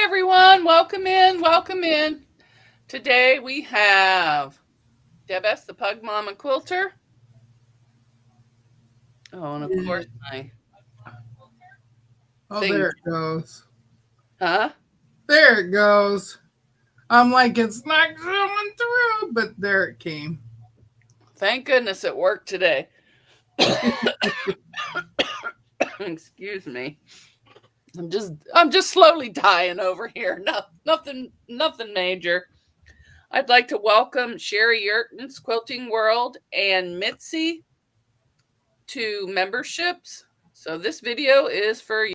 everyone, welcome in, welcome in. Today we have Deb the Pug Mama Quilter. Oh, and of course my thing. There it goes. Huh? There it goes. I'm like, it's not coming through, but there it came. Thank goodness it worked today. Excuse me. I'm just slowly dying over here. Nothing major. I'd like to welcome Sherry Yerton's Quilting World and Mitzi to memberships. So this video is for you.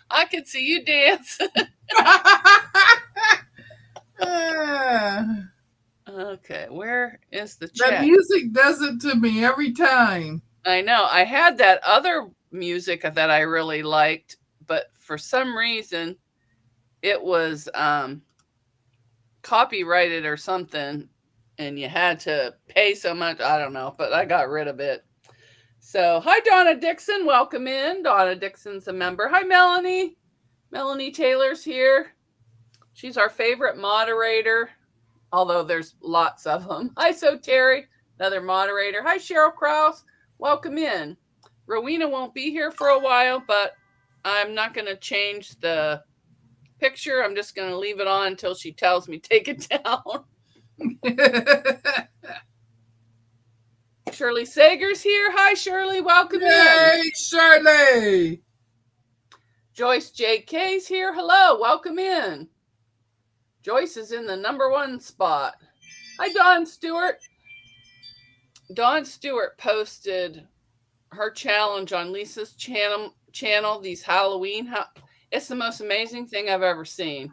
I could see you dance. Okay, where is the chat? That music does it to me every time. I know. I had that other music that I really liked, but for some reason it was copyrighted or something, and you had to pay so much. I don't know, but I got rid of it. So, hi, Donna Dixon. Welcome in. Donna Dixon's a member. Hi, Melanie. Melanie Taylor's here. She's our favorite moderator, although there's lots of them. Hi, So Terry, another moderator. Hi, Cheryl Krause. Welcome in. Rowena won't be here for a while, but I'm not going to change the picture. I'm just going to leave it on until she tells me take it down. Shirley Sager's here. Hi, Shirley. Welcome in. Hey, Shirley. Joyce J.K.'s here. Hello. Welcome in. Joyce is in the #1 spot. Hi, Dawn Stewart. Dawn Stewart posted her challenge on Lisa's channel, these Halloween. It's the most amazing thing I've ever seen.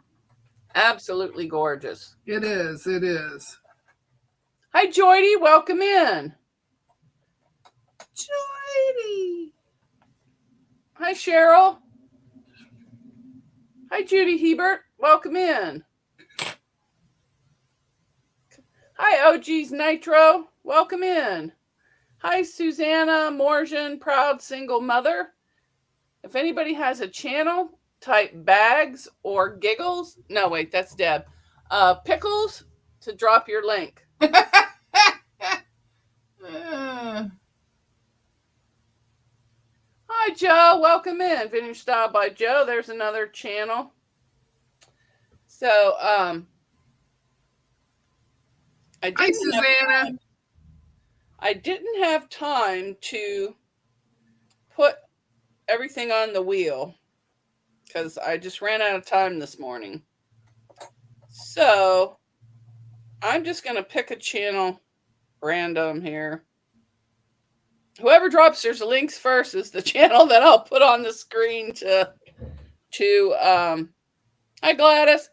Absolutely gorgeous. It is. It is. Hi, Joydy. Welcome in. Joydy. Hi, Cheryl. Hi, Judy Hebert. Welcome in. Hi, OG's Nitro. Welcome in. Hi, Susanna Morgan, proud single mother. If anybody has a channel, type bags or giggles. No, wait, that's Deb. Pickles to drop your link. Hi, Joe. Welcome in. Vintage Style by Joe. There's another channel. So, Hi, Susanna. I didn't have time to put everything on the wheel because I just ran out of time this morning. So I'm just going to pick a channel random here. Whoever drops their links first is the channel that I'll put on the screen to hi, Gladys,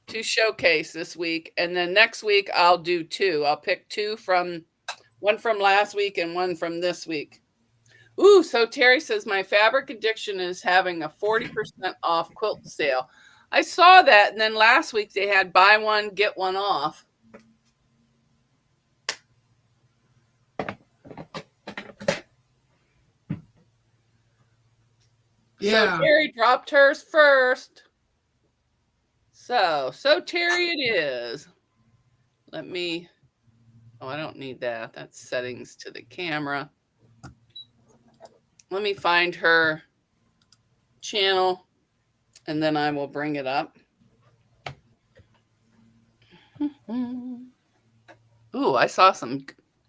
to showcase this week. And then next week I'll do 2. I'll pick 2 one from last week and one from this week. Ooh, so Terry says my fabric addiction is having a 40% off quilt sale. I saw that, and then last week they had buy one, get one off. Yeah. So Terry dropped hers first. So Terry it is. Let me, I don't need that. That's settings to the camera. Let me find her channel, and then I will bring it up. Ooh, I saw some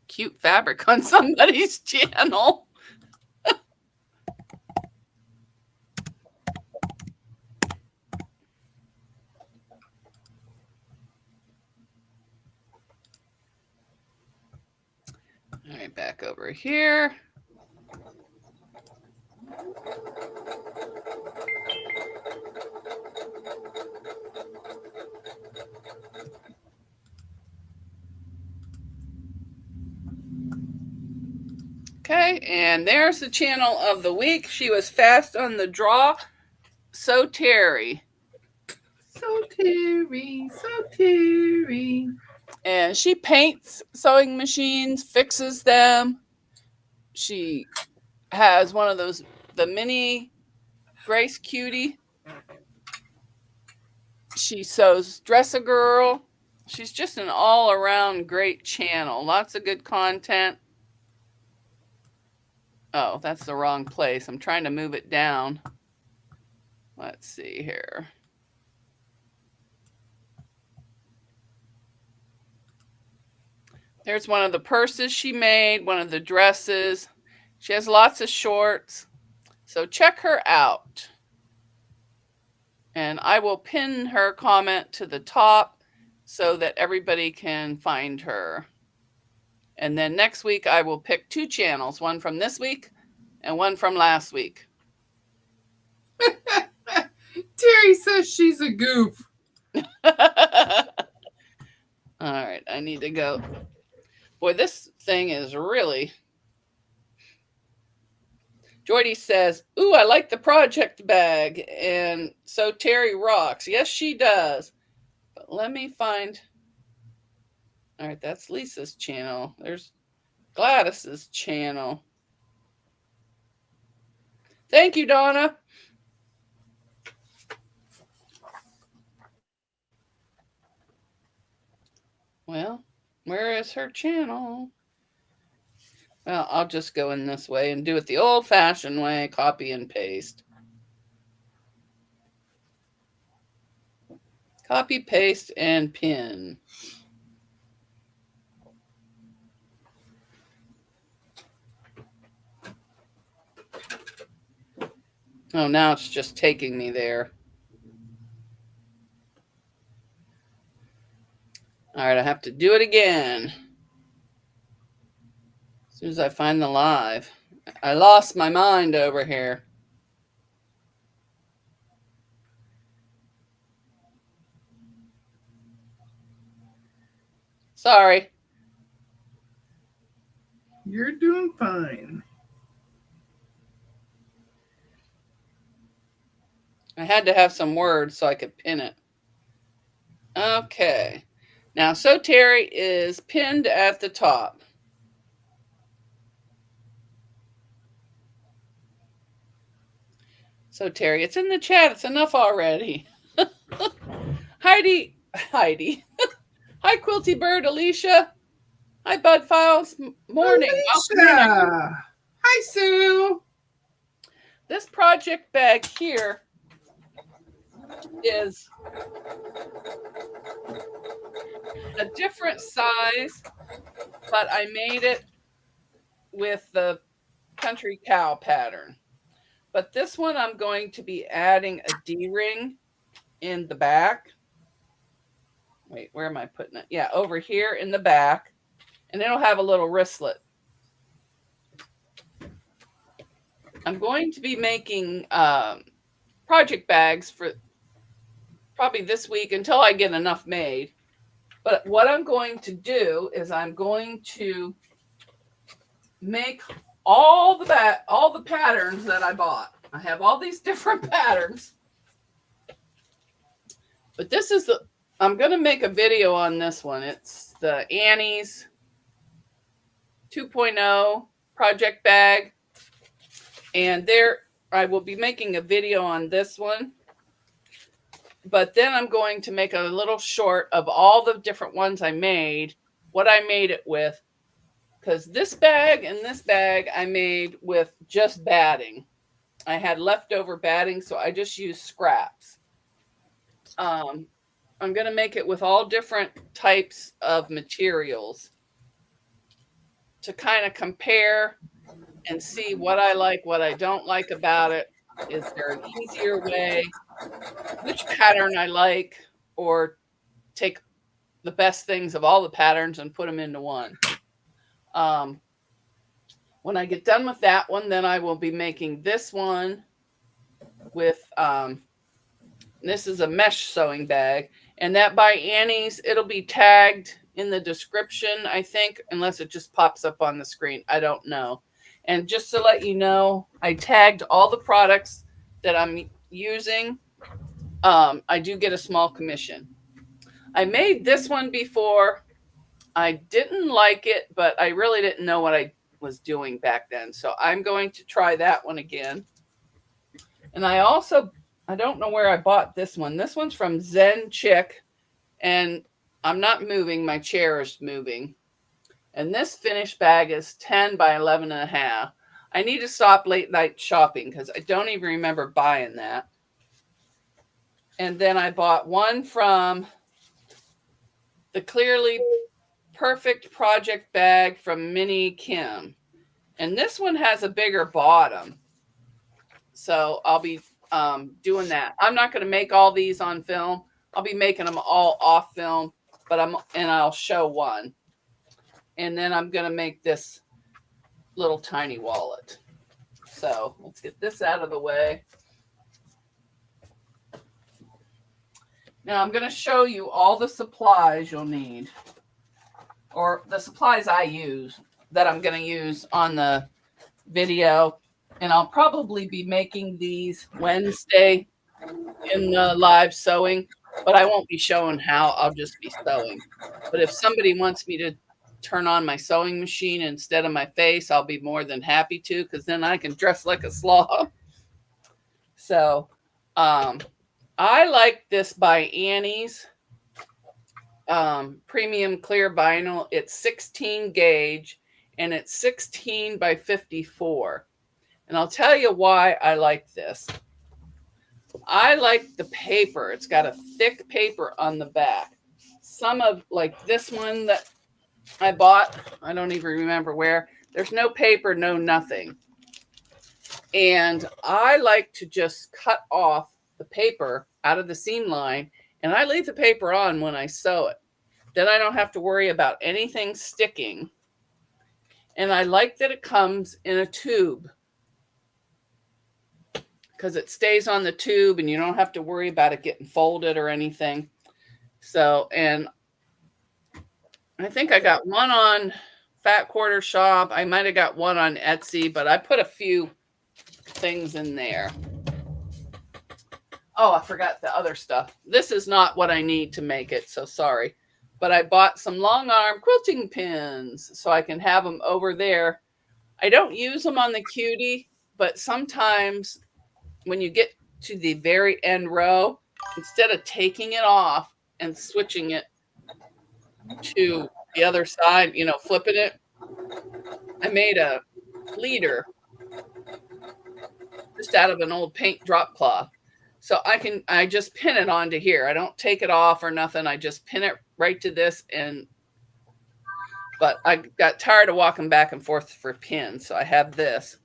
cute fabric on somebody's channel. All right, back over here. Okay, and there's the channel of the week. She was fast on the draw. So Terry. Terry, so Terry. And she paints sewing machines, fixes them. She has one of those, the mini Grace Cutie. She sews Dress-A-Girl. She's just an all-around great channel. Lots of good content. Oh, that's the wrong place. I'm trying to move it down. Let's see here. There's one of the purses she made, one of the dresses. She has lots of shorts. So check her out. And I will pin her comment to the top so that everybody can find her. And then next week, I will pick 2 channels, one from this week and one from last week. Terry says she's a goof. All right, I need to go. Boy, this thing is really... Jordy says, ooh, I like the project bag. And so Terry rocks. Yes, she does. But let me find... All right, that's Lisa's channel. There's Gladys's channel. Thank you, Donna. Well, where is her channel? Well, I'll just go in this way and do it the old-fashioned way, copy and paste. Copy, paste, and pin. Oh, now it's just taking me there. All right, I have to do it again. As soon as I find the live. I lost my mind over here. Sorry. You're doing fine. I had to have some words so I could pin it. Okay. Now, So Terry is pinned at the top. So Terry, it's in the chat. It's enough already. Heidi. Hi, Quilty Bird, Alicia. Hi, Bud Files. Morning. Alicia. Hi, Sue. This project bag here is a different size, but I made it with the country cow pattern. But this one, I'm going to be adding a D-ring in the back. Wait, where am I putting it? Yeah, over here in the back. And it'll have a little wristlet. I'm going to be making project bags for probably this week until I get enough made. But what I'm going to do is I'm going to make all the patterns that I bought. I have all these different patterns. But this is I'm going to make a video on this one. It's the Annie's 2.0 project bag. And there I will be making a video on this one. But then I'm going to make a little short of all the different ones I made, what I made it with. Because this bag and this bag I made with just batting. I had leftover batting, so I just used scraps. I'm going to make it with all different types of materials to kind of compare and see what I like, what I don't like about it. Is there an easier way? Which pattern I like, or take the best things of all the patterns and put them into one. When I get done with that one, then I will be making this one with, this is a mesh sewing bag. And that by Annie's, it'll be tagged in the description, I think, unless it just pops up on the screen. I don't know. And just to let you know, I tagged all the products that I'm using I do get a small commission. I made this one before. I didn't like it, but I really didn't know what I was doing back then. So I'm going to try that one again. And I don't know where I bought this one. This one's from Zen Chick, and I'm not moving. My chair is moving. And this finished bag is 10 by 11 and a half. I need to stop late night shopping because I don't even remember buying that. And then I bought one from the Clearly Perfect Project bag from Minnie Kim. And this one has a bigger bottom. So I'll be doing that. I'm not going to make all these on film. I'll be making them all off film, but I'll show one. And then I'm going to make this little tiny wallet. So let's get this out of the way. Now I'm going to show you all the supplies you'll need, or the supplies I use that I'm going to use on the video. And I'll probably be making these Wednesday in the live sewing, but I won't be showing how. I'll just be sewing. But if somebody wants me to turn on my sewing machine instead of my face, I'll be more than happy to, because then I can dress like a slob. So I like this by Annie's premium clear vinyl. It's 16 gauge and it's 16 by 54. And I'll tell you why I like this. I like the paper. It's got a thick paper on the back. Some of, like this one that I bought, I don't even remember where. There's no paper, no nothing. And I like to just cut off the paper out of the seam line, and I leave the paper on when I sew it. Then I don't have to worry about anything sticking. And I like that it comes in a tube, because it stays on the tube and you don't have to worry about it getting folded or anything. So, and I think I got one on Fat Quarter Shop. I might have got one on Etsy, but I put a few things in there. Oh, I forgot the other stuff. This is not what I need to make it, so sorry. But I bought some long arm quilting pins so I can have them over there. I don't use them on the cutie, but sometimes when you get to the very end row, instead of taking it off and switching it to the other side, flipping it, I made a leader just out of an old paint drop cloth. So I just pin it onto here. I don't take it off or nothing. I just pin it right to this. But I got tired of walking back and forth for pins. So I have this.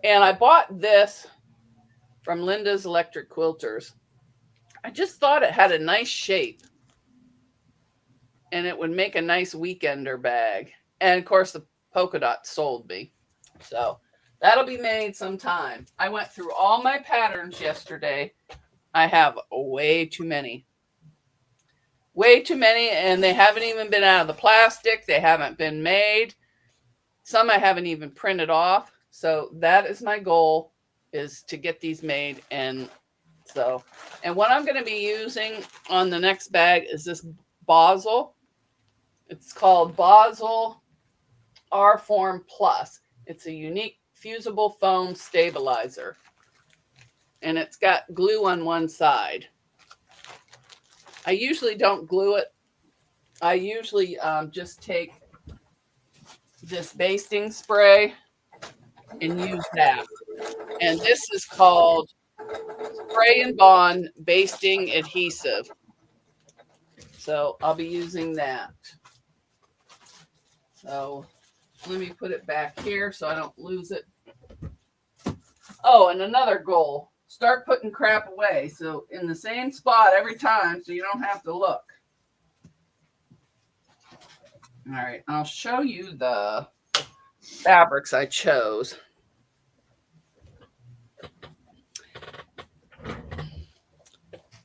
And I bought this from Linda's Electric Quilters. I just thought it had a nice shape. And it would make a nice weekender bag. And of course, the polka dot sold me. So that'll be made sometime. I went through all my patterns yesterday. I have way too many. Way too many, and they haven't even been out of the plastic. They haven't been made. Some I haven't even printed off. So that is my goal, is to get these made. And what I'm going to be using on the next bag is this Basel. It's called Basel R-Form Plus. It's a unique fusible foam stabilizer, and it's got glue on one side. I usually don't glue it. I usually just take this basting spray and use that. And this is called Spray and Bond Basting Adhesive. So I'll be using that. So let me put it back here so I don't lose it. Oh, and another goal. Start putting crap away. So in the same spot every time so you don't have to look. All right. I'll show you the fabrics I chose.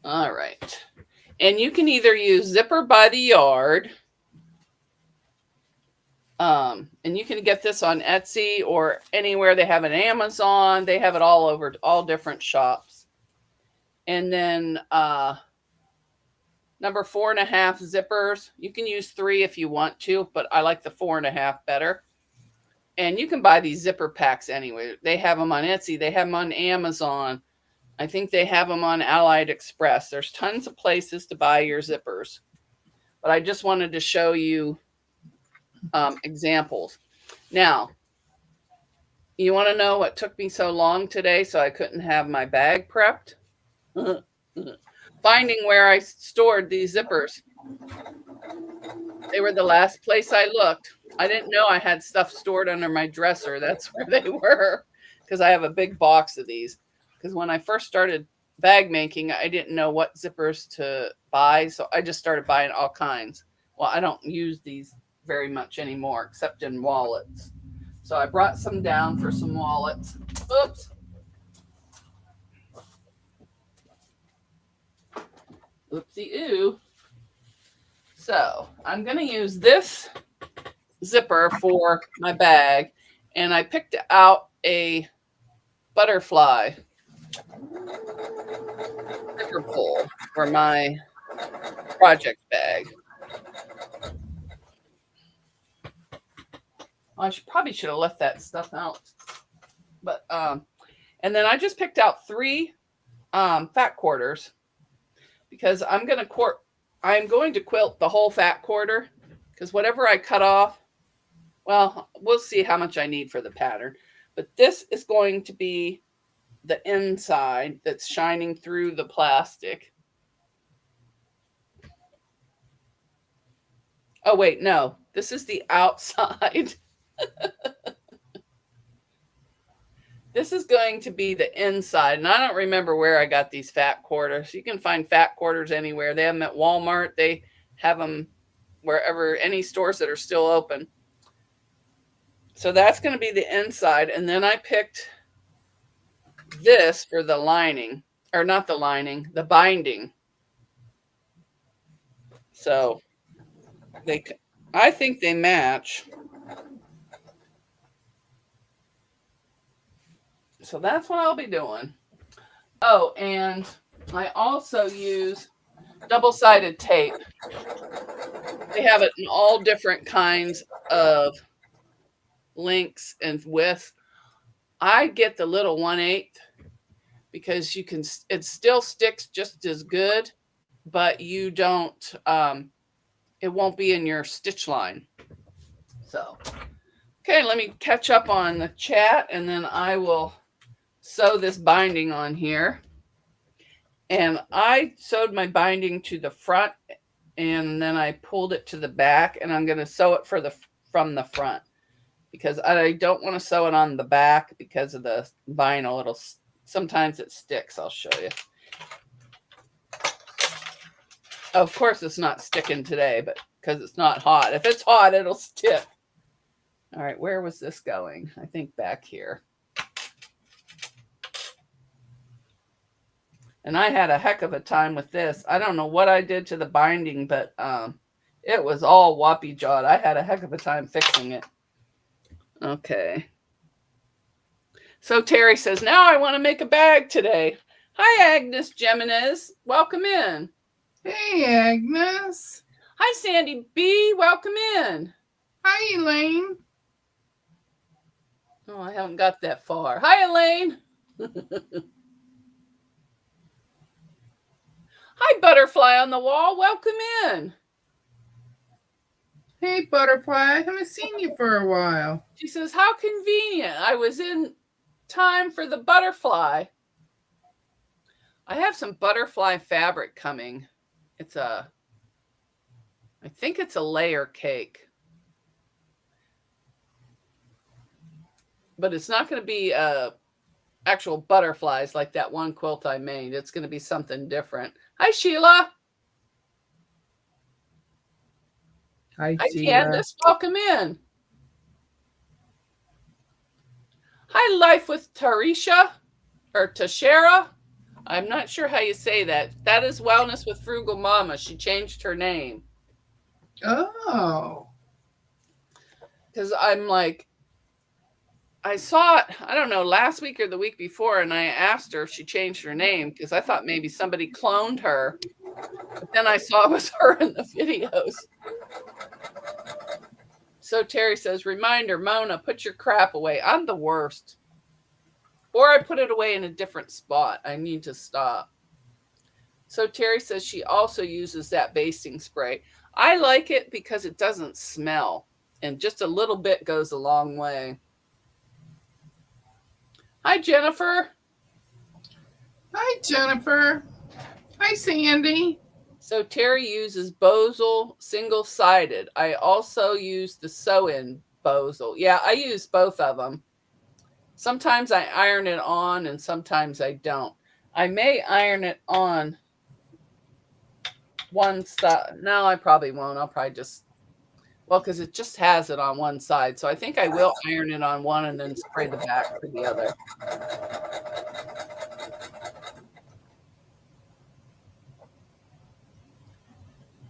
All right. And you can either use Zipper by the Yard. And you can get this on Etsy or anywhere. They have an Amazon. They have it all over, all different shops. And then number 4.5 zippers. You can use 3 if you want to, but I like the 4.5 better. And you can buy these zipper packs anywhere. They have them on Etsy. They have them on Amazon. I think they have them on Allied Express. There's tons of places to buy your zippers. But I just wanted to show you examples. Now, you want to know what took me so long today so I couldn't have my bag prepped? Finding where I stored these zippers. They were the last place I looked. I didn't know I had stuff stored under my dresser. That's where they were, because I have a big box of these. Because when I first started bag making, I didn't know what zippers to buy, so I just started buying all kinds. Well, I don't use these very much anymore, except in wallets. So I brought some down for some wallets. Oops. Oopsie-oo. So I'm going to use this zipper for my bag, and I picked out a butterfly zipper pull for my project bag. I probably should have left that stuff out, but and then I just picked out 3 fat quarters, because I'm going to quilt the whole fat quarter, because whatever I cut off, well, we'll see how much I need for the pattern. But this is going to be the inside that's shining through the plastic. Oh, wait, no. This is the outside. This is going to be the inside. And I don't remember where I got these fat quarters. You can find fat quarters anywhere. They have them at Walmart. They have them wherever, any stores that are still open. So that's going to be the inside. And then I picked this for the lining, or not the lining, the binding. So I think they match. So that's what I'll be doing. Oh, and I also use double-sided tape. They have it in all different kinds of lengths and width. I get the little 1/8 because it still sticks just as good, but you don't, it won't be in your stitch line. So, okay, let me catch up on the chat, and then I will sew this binding on here. And I sewed my binding to the front, and then I pulled it to the back, and I'm going to sew it from the front, because I don't want to sew it on the back because of the vinyl. Sometimes it sticks. I'll show you. Of course, it's not sticking today, but because it's not hot. If it's hot, it'll stick. All right, where was this going? I think back here. And I had a heck of a time with this. I don't know what I did to the binding, but it was all whoppy-jawed. I had a heck of a time fixing it. Okay. So Terry says, now I want to make a bag today. Hi, Agnes Geminis. Welcome in. Hey, Agnes. Hi, Sandy B. Welcome in. Hi, Elaine. Oh, I haven't got that far. Hi, Elaine. Hi, Butterfly on the Wall. Welcome in. Hey, Butterfly. I haven't seen you for a while. She says, how convenient. I was in time for the butterfly. I have some butterfly fabric coming. I think it's a layer cake. But it's not going to be actual butterflies like that one quilt I made. It's going to be something different. Hi, Sheila. Hi, Candace. Welcome in. Hi, Life with Tarisha or Tashera. I'm not sure how you say that. That is Wellness with Frugal Mama. She changed her name. Oh. Because I'm like, I saw it, I don't know, last week or the week before, and I asked her if she changed her name because I thought maybe somebody cloned her. But then I saw it was her in the videos. So Terry says, reminder, Mona, put your crap away. I'm the worst. Or I put it away in a different spot. I need to stop. So Terry says she also uses that basting spray. I like it because it doesn't smell. And just a little bit goes a long way. Hi, Jennifer. Hi, Jennifer. Hi, Sandy. So Terry uses Bosal single-sided. I also use the sew-in Bosal. Yeah, I use both of them. Sometimes I iron it on and sometimes I don't. I may iron it on one side. No, I probably won't. I'll probably just, well, because it just has it on one side. So I think I will iron it on one and then spray the back for the other.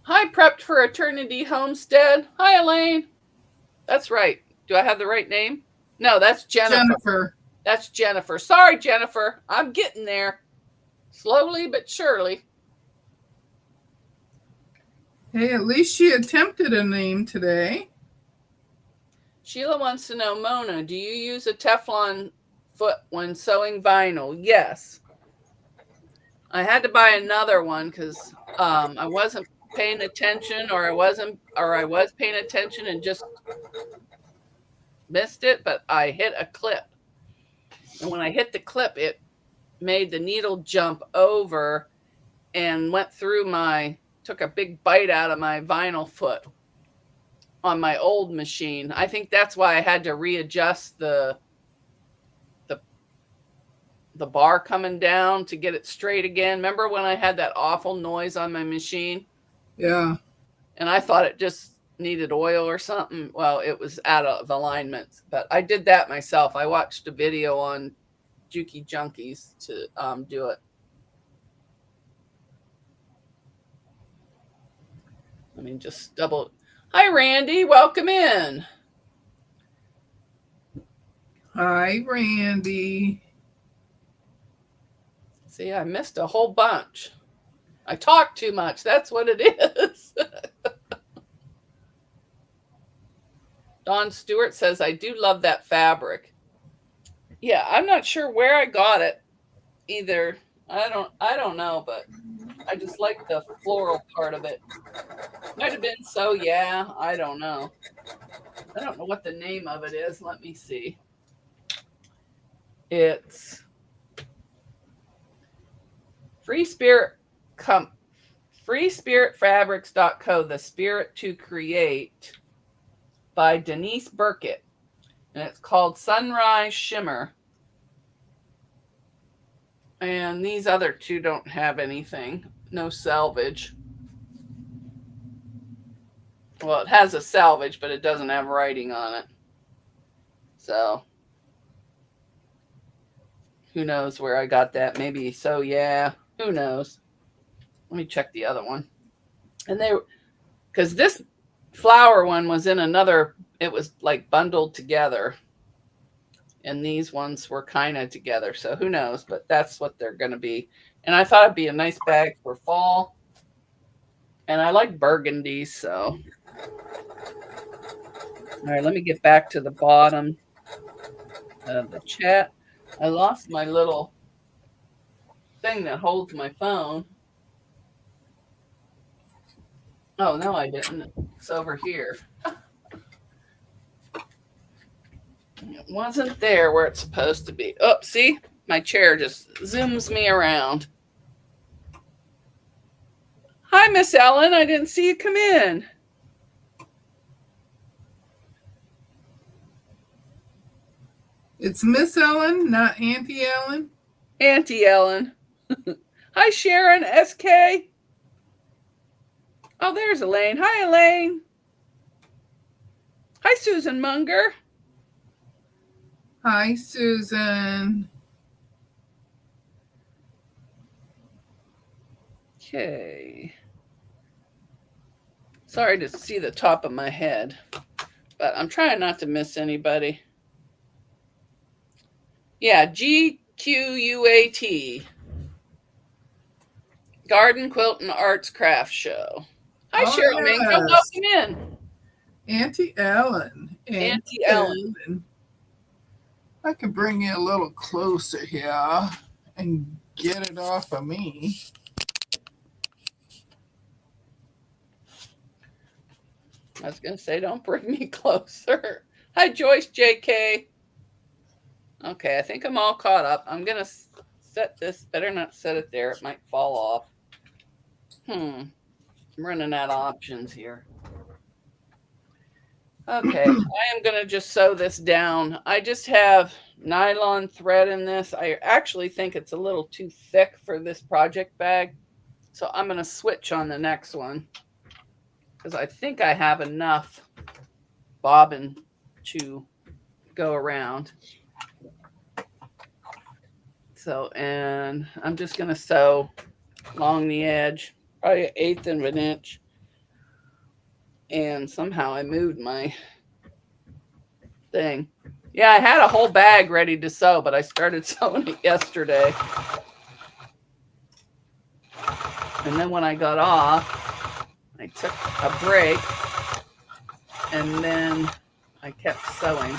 Hi, Prepped for Eternity Homestead. Hi, Elaine. That's right. Do I have the right name? No, that's Jennifer. That's Jennifer. Sorry, Jennifer. I'm getting there. Slowly but surely. Hey, at least she attempted a name today. Sheila wants to know, Mona, do you use a Teflon foot when sewing vinyl? Yes. I had to buy another one because I wasn't paying attention, or I was paying attention and just missed it, but I hit a clip. And when I hit the clip, it made the needle jump over and went through took a big bite out of my vinyl foot on my old machine. I think that's why I had to readjust the bar coming down to get it straight again. Remember when I had that awful noise on my machine? Yeah. And I thought it just needed oil or something. Well, it was out of alignment, but I did that myself. I watched a video on Juki Junkies to do it. Let me just double. Hi, Randy. Welcome in. Hi, Randy. See, I missed a whole bunch. I talk too much. That's what it is. Dawn Stewart says, I do love that fabric. Yeah, I'm not sure where I got it either. I don't know, but I just like the floral part of it. Might have been so, yeah, I don't know. I don't know what the name of it is. Let me see. It's freespiritfabrics.co, The Spirit to Create by Denise Burkett. And it's called Sunrise Shimmer. And these other two don't have anything. No selvage. Well, it has a selvage, but it doesn't have writing on it. So who knows where I got that? Maybe so, yeah. Who knows? Let me check the other one. And because this flower one was in another, it was like bundled together. And these ones were kind of together. So who knows? But that's what they're going to be. And I thought it'd be a nice bag for fall. And I like burgundy, so. All right, let me get back to the bottom of the chat. I lost my little thing that holds my phone. Oh, no, I didn't. It's over here. It wasn't there where it's supposed to be. Oh, see? My chair just zooms me around. Hi, Miss Ellen. I didn't see you come in. It's Miss Ellen, not Auntie Ellen. Auntie Ellen. Hi, Sharon SK. Oh, there's Elaine. Hi, Elaine. Hi, Susan Munger. Hi, Susan. Okay. Sorry to see the top of my head, but I'm trying not to miss anybody. Yeah, GQUAT. Garden Quilt and Arts Craft Show. Hi, Oh, Cheryl Mango. yes. Welcome in. Auntie Ellen. Auntie Ellen. I could bring you a little closer here and get it off of me. I was going to say, don't bring me closer. Hi, Joyce JK. Okay, I think I'm all caught up. I'm going to set this. Better not set it there. It might fall off. I'm running out of options here. Okay, I am going to just sew this down. I just have nylon thread in this. I actually think it's a little too thick for this project bag. So I'm going to switch on the next one because I think I have enough bobbin to go around. So, and I'm just going to sew along the edge, probably 1/8 of an inch. And somehow I moved my thing. Yeah, I had a whole bag ready to sew, but I started sewing it yesterday. And then when I got off, I took a break and then I kept sewing.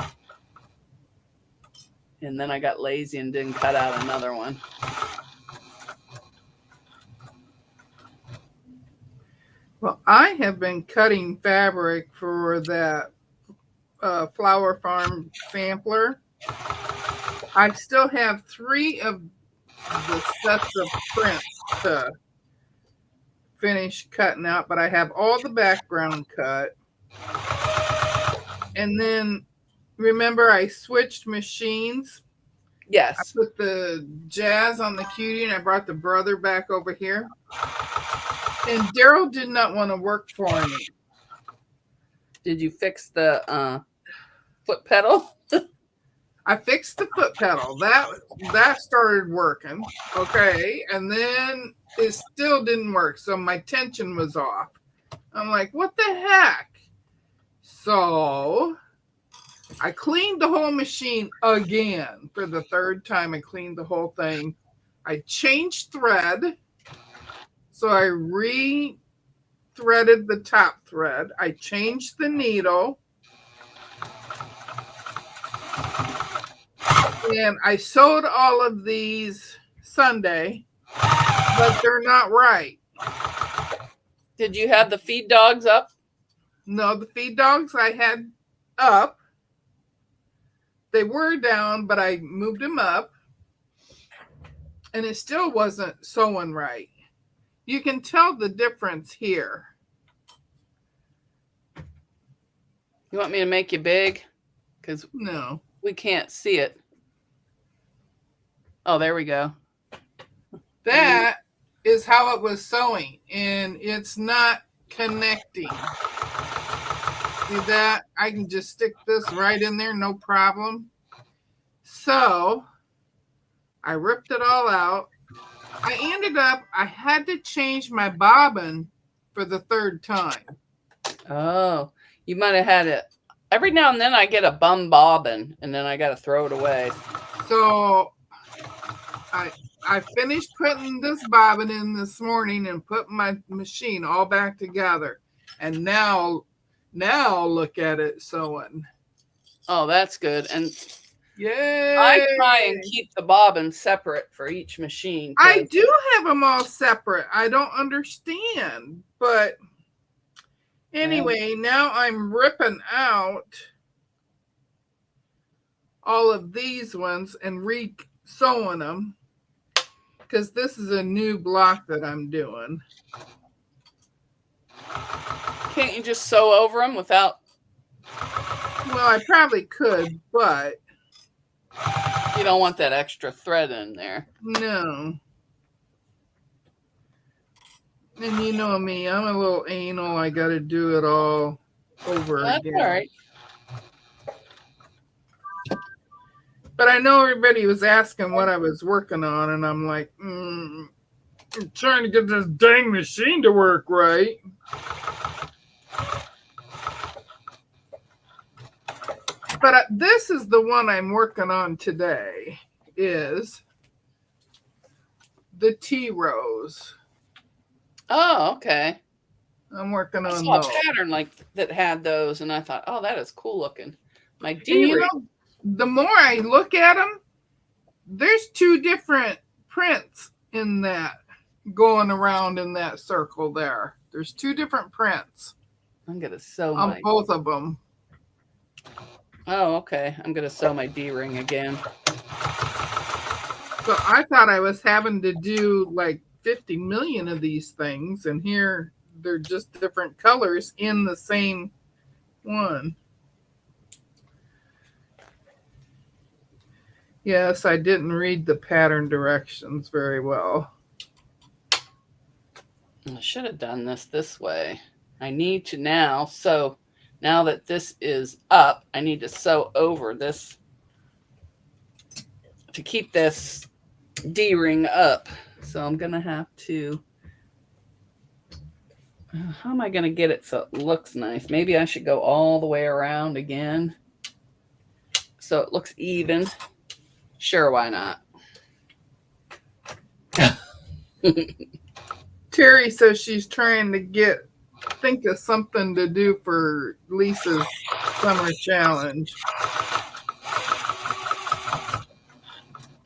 And then I got lazy and didn't cut out another one. Well, I have been cutting fabric for that Flower Farm sampler. I still have 3 of the sets of prints to finish cutting out, but I have all the background cut. And then remember I switched machines. Yes. I put the Jazz on the Cutie and I brought the Brother back over here. And Daryl did not want to work for me. Did you fix the foot pedal? I fixed the foot pedal. That started working. Okay. And then it still didn't work. So my tension was off. I'm like, what the heck? So I cleaned the whole machine again for the 3rd time. I cleaned the whole thing. I changed thread. So I re-threaded the top thread. I changed the needle. And I sewed all of these Sunday, but they're not right. Did you have the feed dogs up? No, the feed dogs I had up. They were down, but I moved them up. And it still wasn't sewing right. You can tell the difference here. You want me to make you big? Because no, we can't see it. Oh, there we go. That is how it was sewing, and it's not connecting. See that? I can just stick this right in there, no problem. So I ripped it all out. I had to change my bobbin for the 3rd time. Oh, you might have had it. Every now and then I get a bum bobbin, and then I got to throw it away. So I finished putting this bobbin in this morning and put my machine all back together. And now look at it sewing. Oh, that's good. And yay! I try and keep the bobbin separate for each machine. I do have them all separate. I don't understand. But anyway, now I'm ripping out all of these ones and re-sewing them. Because this is a new block that I'm doing. Can't you just sew over them without? Well, I probably could, but you don't want that extra thread in there. No. And you know me, I'm a little anal. I got to do it all over again. That's all right. But I know everybody was asking what I was working on, and I'm like, I'm trying to get this dang machine to work right. But this is the one I'm working on today. is the tea rose. Oh, okay. I'm working I on saw those. a pattern like that had those, and I thought, oh, that is cool looking. My And D you know, the more I look at them, there's 2 different prints in that going around in that circle there. There's 2 different prints I'm gonna sew on my. both of them. Oh, okay. I'm gonna sew my D ring again. So I thought I was having to do like 50 million of these things, and here they're just different colors in the same one. Yes, I didn't read the pattern directions very well. I should have done this way. I need to now sew. Now that this is up, I need to sew over this to keep this D ring up. So I'm gonna have to. How am I gonna get it so it looks nice? Maybe I should go all the way around again so it looks even. Sure, why not? Terry says she's trying to think of something to do for Lisa's summer challenge.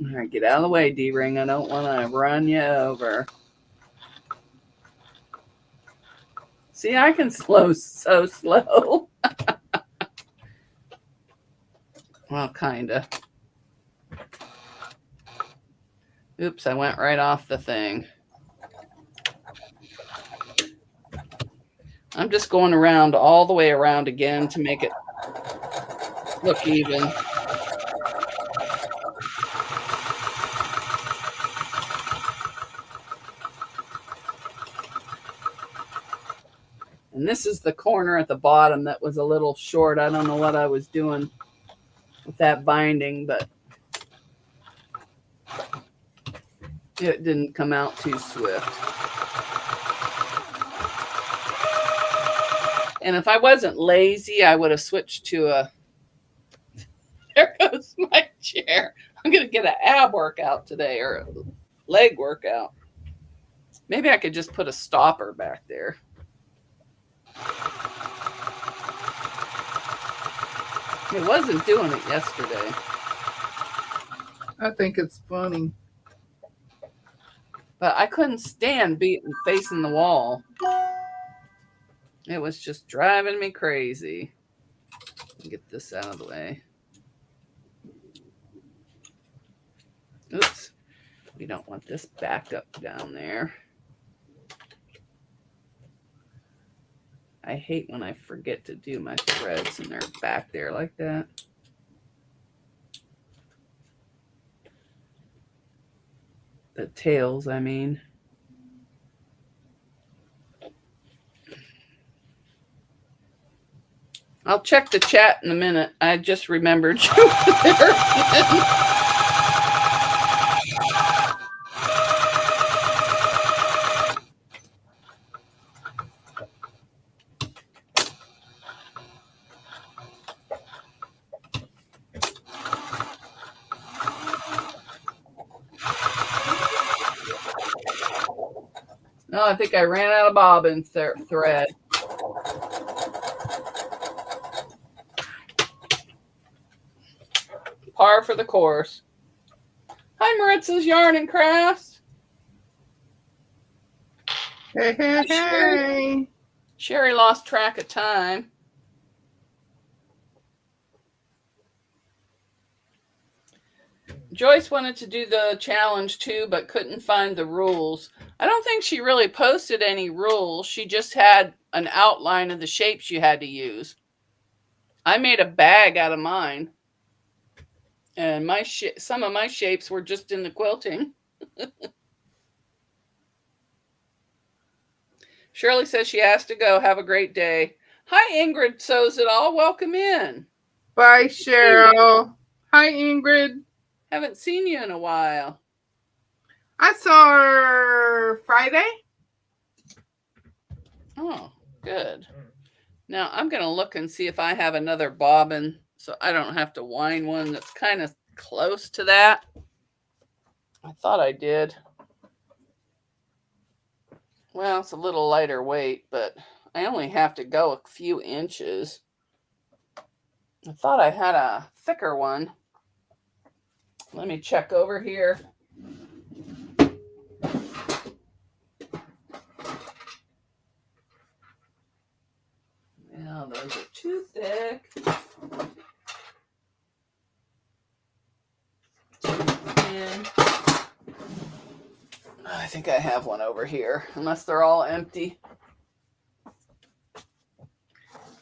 All right, get out of the way, D-Ring. I don't want to run you over. See, I can slow so slow. Well, kind of. Oops, I went right off the thing. I'm just going around all the way around again to make it look even. And this is the corner at the bottom that was a little short. I don't know what I was doing with that binding, but it didn't come out too swift. And if I wasn't lazy, I would have switched to a... There goes my chair. I'm going to get an ab workout today, or a leg workout. Maybe I could just put a stopper back there. It wasn't doing it yesterday. I think it's funny. But I couldn't stand facing the wall. It was just driving me crazy. Get this out of the way. Oops. We don't want this backed up down there. I hate when I forget to do my threads and they're back there like that. The tails, I mean. I'll check the chat in a minute. I just remembered you were there. No, I think I ran out of bobbin thread. Par for the course. Hi, Maritza's Yarn and Crafts. Hey, hey, hey. Sherry lost track of time. Joyce wanted to do the challenge too, but couldn't find the rules. I don't think she really posted any rules. She just had an outline of the shapes you had to use. I made a bag out of mine. And some of my shapes were just in the quilting. Shirley says she has to go. Have a great day. Hi, Ingrid Sews It All. Welcome in. Bye, Cheryl. Hi, Ingrid. Haven't seen you in a while. I saw her Friday. Oh, good. Now I'm going to look and see if I have another bobbin so I don't have to wind one that's kind of close to that. I thought I did. Well, it's a little lighter weight, but I only have to go a few inches. I thought I had a thicker one. Let me check over here. Yeah, those are too thick. And I think I have one over here, unless they're all empty.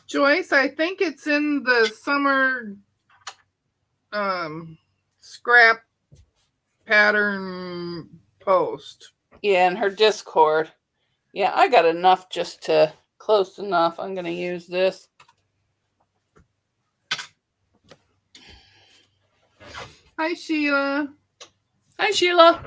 Joyce, I think it's in the summer scrap pattern post. Yeah, in her Discord. Yeah, I got enough just to close enough. I'm going to use this. Hi, Sheila. Hi, Sheila.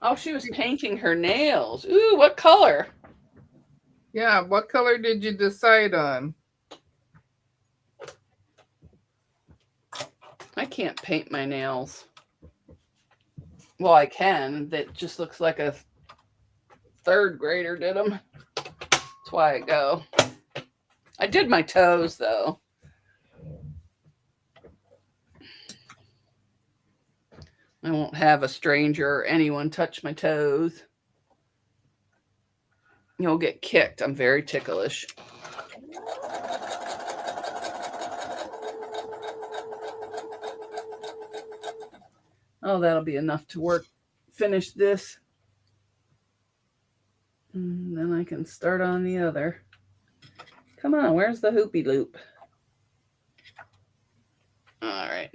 Oh, she was painting her nails. Ooh, what color? Yeah, what color did you decide on? I can't paint my nails. Well, I can. That just looks like a third grader did them. That's why I go. I did my toes, though. I won't have a stranger or anyone touch my toes. You'll get kicked. I'm very ticklish. Oh, that'll be enough to finish this. And then I can start on the other. Come on, where's the hoopy loop? All right.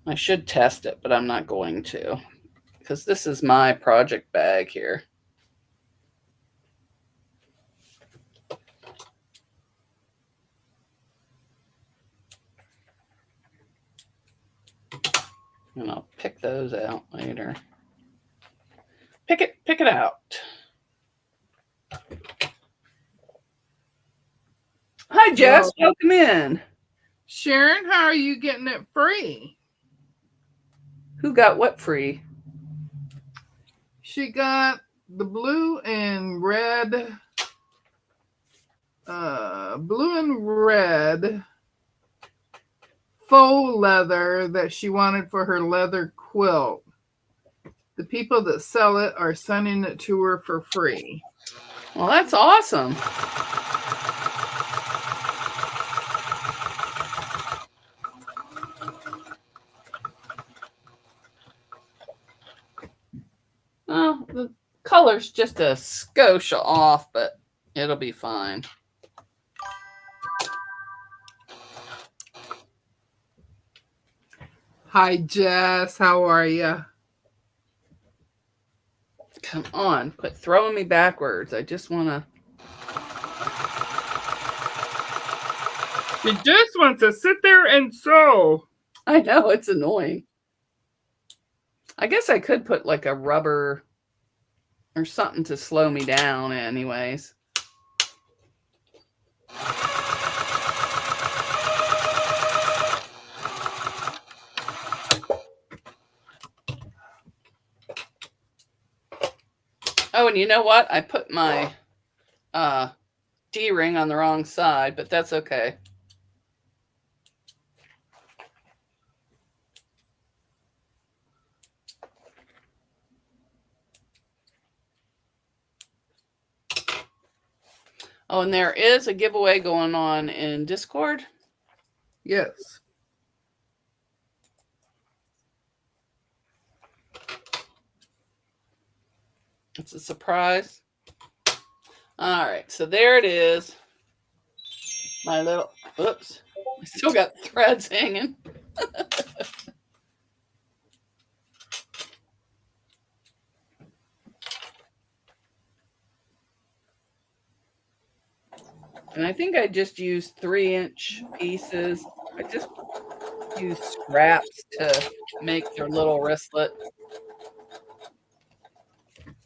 I should test it, but I'm not going to, because this is my project bag here. And I'll pick those out later. Pick it out. Hi, Jess. Welcome in. Sharon, how are you getting it free? Who got what free? She got the blue and red faux leather that she wanted for her leather quilt. The people that sell it are sending it to her for free. Well, that's awesome. Well, the color's just a skosh off, but it'll be fine. Hi, Jess. How are you? Come on, quit throwing me backwards. I just want to. She just wants to sit there and sew. I know, it's annoying. I guess I could put like a rubber or something to slow me down anyways. Oh, and you know what? I put my D-ring on the wrong side, but that's okay. Oh, and there is a giveaway going on in Discord. Yes. It's a surprise. All right, so there it is. My little, oops, I still got threads hanging. And I think I just used 3-inch pieces. I just used scraps to make their little wristlet.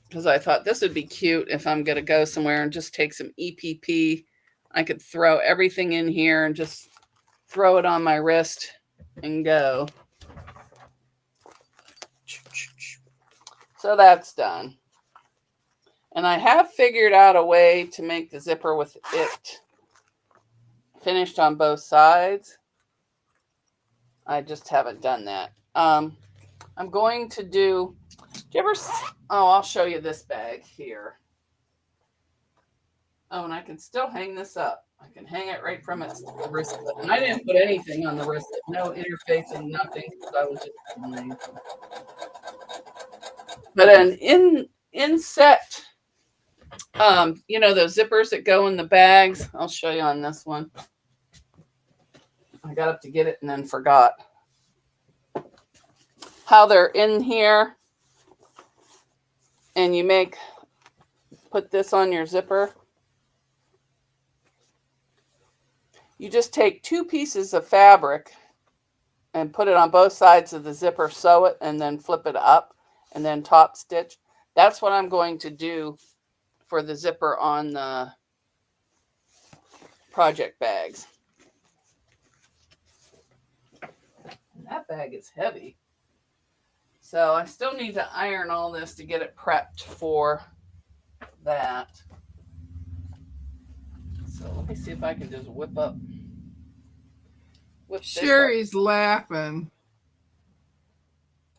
because I thought this would be cute if I'm going to go somewhere and just take some EPP. I could throw everything in here and just throw it on my wrist and go. So that's done. And I have figured out a way to make the zipper with it finished on both sides. I just haven't done that. I'm going to do you ever, I'll show you this bag here. Oh, and I can still hang this up. I can hang it right from its wrist. And I didn't put anything on the wrist, no interfacing, nothing. I was just lazy. But an inset, you know, those zippers that go in the bags. I'll show you on this one. I got up to get it and then forgot how they're in here. And you put this on your zipper. You just take 2 pieces of fabric and put it on both sides of the zipper, sew it, and then flip it up and then top stitch. That's what I'm going to do for the zipper on the project bags. That bag is heavy. So I still need to iron all this to get it prepped for that. So let me see if I can just whip Sherry's laughing.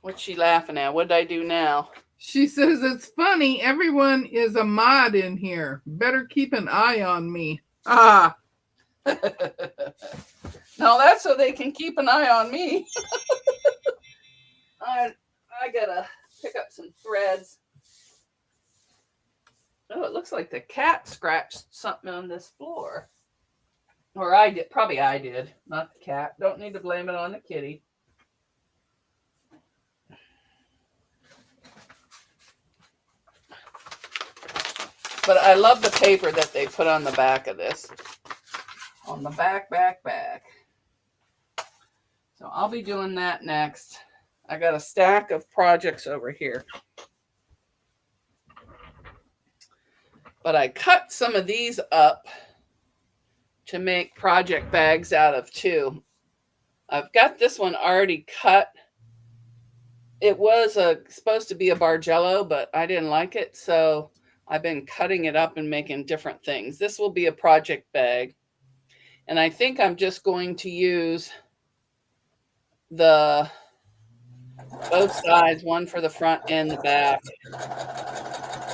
What's she laughing at? What did I do now? She says, it's funny. Everyone is a mod in here. Better keep an eye on me. Ah. No, that's so they can keep an eye on me. I gotta pick up some threads. Oh, it looks like the cat scratched something on this floor. Or I did. Probably I did, not the cat. Don't need to blame it on the kitty. But I love the paper that they put on the back of this. On the back. So I'll be doing that next. I got a stack of projects over here. But I cut some of these up to make project bags out of too. I've got this one already cut. It was supposed to be a Bargello, but I didn't like it. So I've been cutting it up and making different things. This will be a project bag. And I think I'm just going to use both sides, one for the front and the back,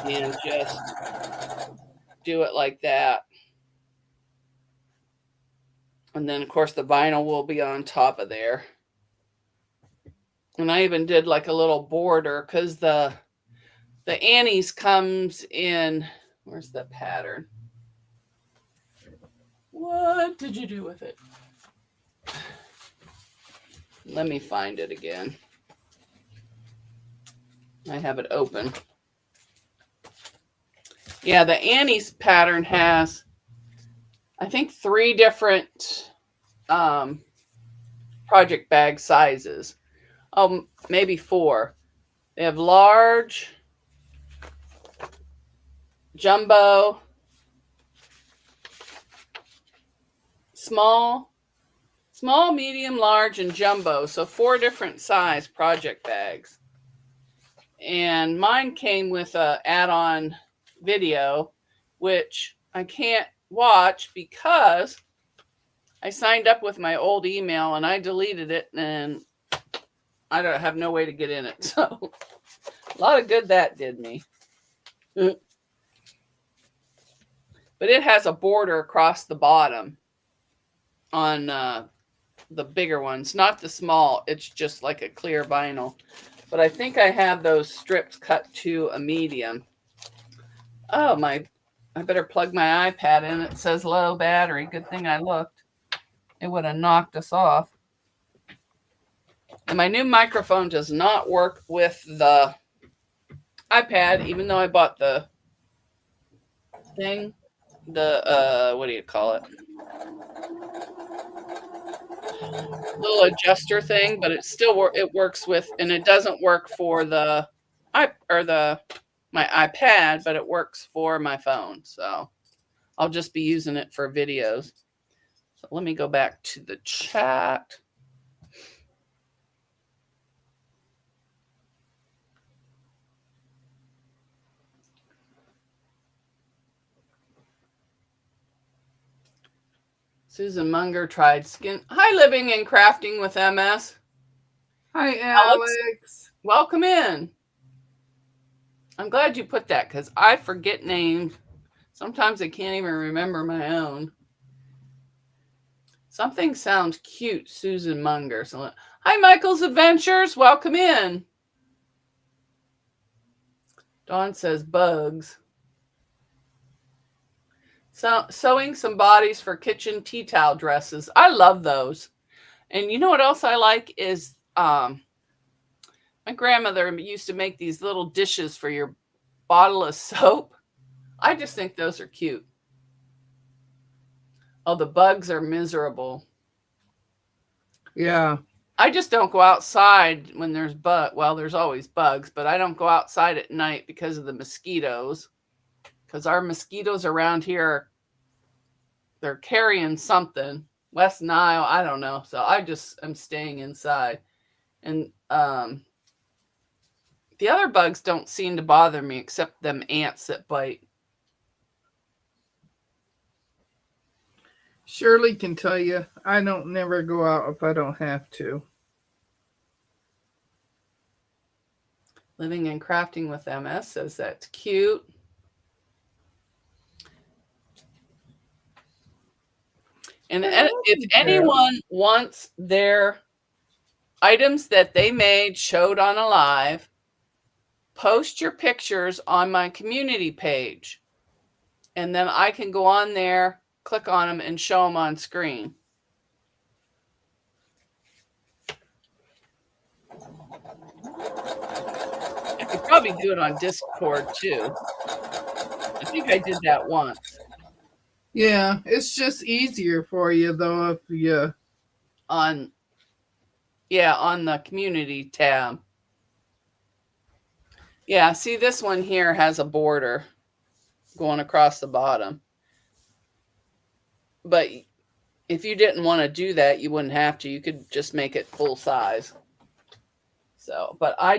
and just do it like that. And then, of course, the vinyl will be on top of there. And I even did like a little border because the Annie's comes in. Where's the pattern? What did you do with it? Let me find it again. I have it open. Yeah, the Annie's pattern has, I think, 3 different project bag sizes. Oh, maybe 4. They have large, jumbo, small, medium, large, and jumbo. So 4 different size project bags. And mine came with a add-on video, which I can't watch because I signed up with my old email and I deleted it and I don't have no way to get in it. So a lot of good that did me. But it has a border across the bottom on the bigger ones, not the small. It's just like a clear vinyl. But I think I have those strips cut to a medium. Oh, I better plug my iPad in. It says low battery. Good thing I looked. It would have knocked us off. And my new microphone does not work with the iPad, even though I bought the thing. The, what do you call it? Little adjuster thing, but it still it works with, and it doesn't work for the my iPad, but it works for my phone. So I'll just be using it for videos. So let me go back to the chat. Susan Munger tried skin. Hi, Living and Crafting with MS. Hi, Alex. Welcome in. I'm glad you put that because I forget names. Sometimes I can't even remember my own. Something sounds cute, Susan Munger. So, hi, Michael's Adventures. Welcome in. Dawn says bugs. So, sewing some bodies for kitchen tea towel dresses. I love those. And you know what else I like is my grandmother used to make these little dishes for your bottle of soap. I just think those are cute. Oh, the bugs are miserable. Yeah. I just don't go outside when there's well, there's always bugs, but I don't go outside at night because of the mosquitoes. Because our mosquitoes around here, they're carrying something. West Nile, I don't know. So I'm staying inside. And the other bugs don't seem to bother me except them ants that bite. Shirley can tell you, I don't never go out if I don't have to. Living and Crafting with MS says that's cute. And if anyone wants their items that they made showed on a live, post your pictures on my community page. And then I can go on there, click on them, and show them on screen. I could probably do it on Discord too. I think I did that once. Yeah, it's just easier for you though if you on the community tab. Yeah, see this one here has a border going across the bottom. But if you didn't want to do that, you wouldn't have to. You could just make it full size. So, but I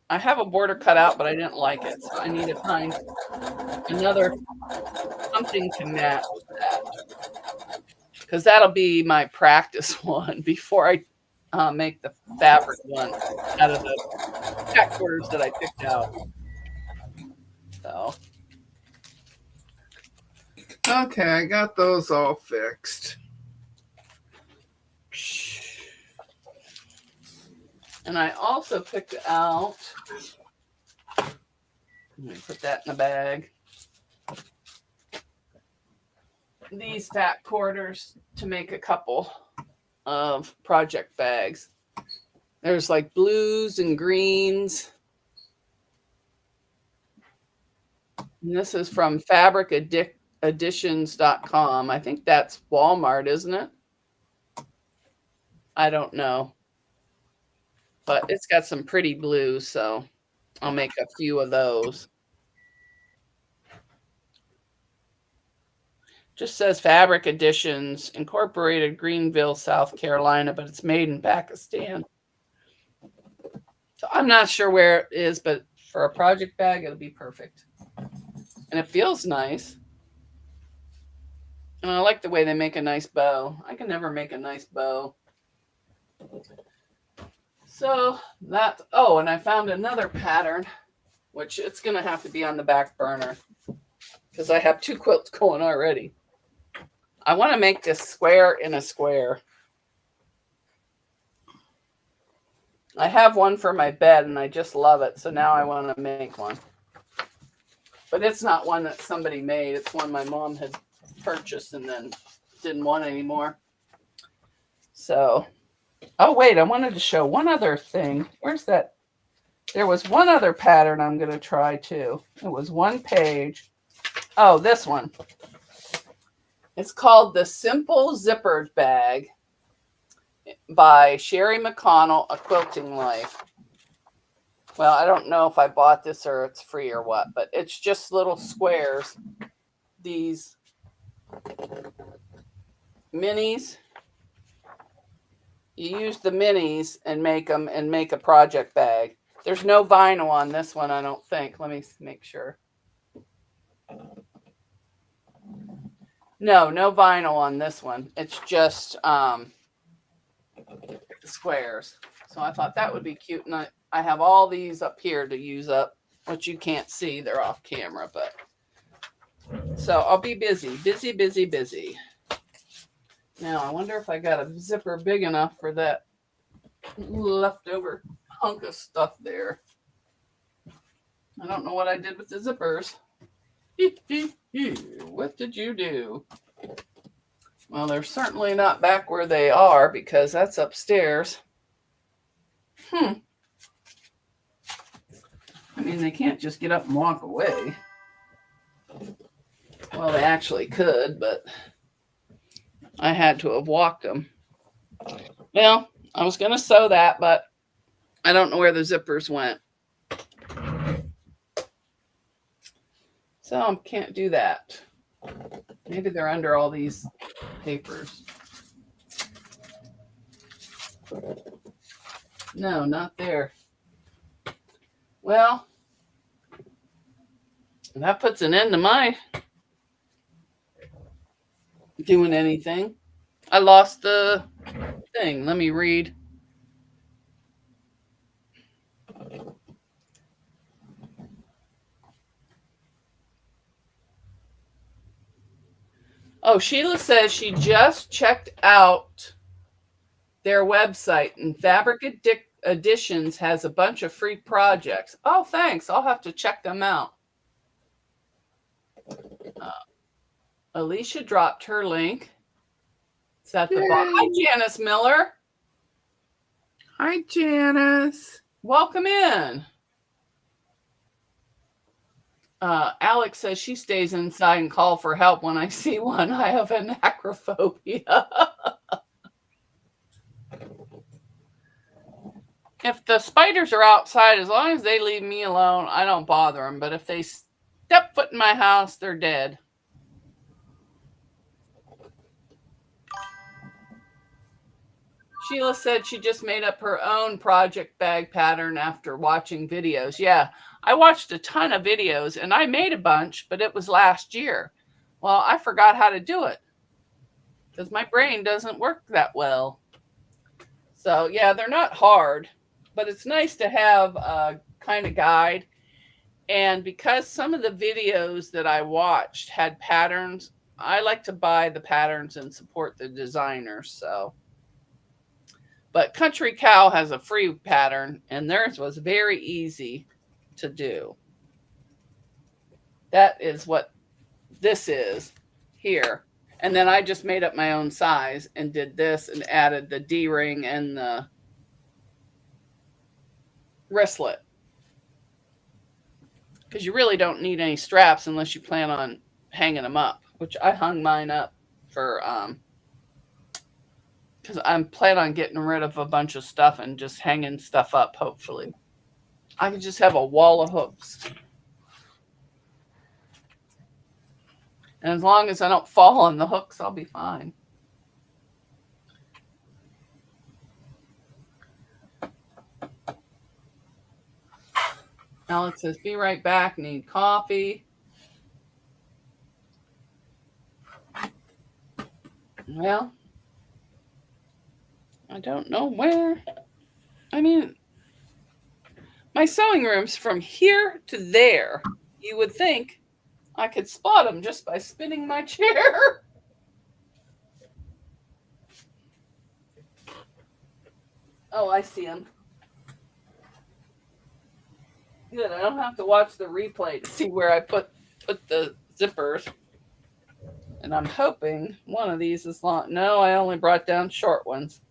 have a border cut out, but I didn't like it. So I need to find another something to match that. Because that'll be my practice one before I make the fabric one out of the pack quarters that I picked out. So. Okay, I got those all fixed. And I also picked out, let me put that in the bag, these fat quarters to make a couple of project bags. There's like blues and greens. And this is from fabricadditions.com. I think that's Walmart, isn't it? I don't know. But it's got some pretty blues, so I'll make a few of those. Just says Fabric Additions, Incorporated, Greenville, South Carolina, but it's made in Pakistan. So I'm not sure where it is, but for a project bag, it'll be perfect. And it feels nice. And I like the way they make a nice bow. I can never make a nice bow. So that, oh, and I found another pattern, which it's going to have to be on the back burner because I have 2 quilts going already. I want to make this square in a square. I have one for my bed and I just love it. So now I want to make one. But it's not one that somebody made. It's one my mom had purchased and then didn't want anymore. So, oh wait, I wanted to show one other thing. Where's that? There was one other pattern I'm going to try too. It was one page. Oh, this one. It's called the Simple Zippered Bag by Sherry McConnell, A Quilting Life. Well, I don't know if I bought this or it's free or what, but it's just little squares. These minis. You use the minis and make them and make a project bag. There's no vinyl on this one, I don't think. Let me make sure. No vinyl on this one. It's just squares. So I thought that would be cute. And I have all these up here to use up, which you can't see. They're off camera, but so I'll be busy. Now I wonder if I got a zipper big enough for that leftover hunk of stuff there. I don't know what I did with the zippers. What did you do? Well, they're certainly not back where they are because that's upstairs. I mean, they can't just get up and walk away. Well, they actually could, but I had to have walked them. Well, I was going to sew that, but I don't know where the zippers went. So I can't do that. Maybe they're under all these papers. No, not there. Well, that puts an end to my doing anything. I lost the thing. Let me read. Oh, Sheila says she just checked out their website, and Fabric Editions has a bunch of free projects. Oh, thanks. I'll have to check them out. Alicia dropped her link. It's at the bottom. Hi, Janice Miller. Hi, Janice. Welcome in. Alex says she stays inside and call for help when I see one. I have an acrophobia. If the spiders are outside, as long as they leave me alone, I don't bother them. But if they step foot in my house, they're dead. Sheila said she just made up her own project bag pattern after watching videos. Yeah, I watched a ton of videos and I made a bunch, but it was last year. Well, I forgot how to do it because my brain doesn't work that well. So, yeah, they're not hard, but it's nice to have a kind of guide. And because some of the videos that I watched had patterns, I like to buy the patterns and support the designers. So. But Country Cow has a free pattern, and theirs was very easy to do. That is what this is here. And then I just made up my own size and did this and added the D-ring and the wristlet. Because you really don't need any straps unless you plan on hanging them up, which I hung mine up for... because I'm planning on getting rid of a bunch of stuff and just hanging stuff up, hopefully. I could just have a wall of hooks. And as long as I don't fall on the hooks, I'll be fine. Alex says, be right back, need coffee. Well, I don't know where. I mean, my sewing room's from here to there. You would think I could spot them just by spinning my chair. Oh, I see them. Good, I don't have to watch the replay to see where I put the zippers. And I'm hoping one of these is long. No, I only brought down short ones.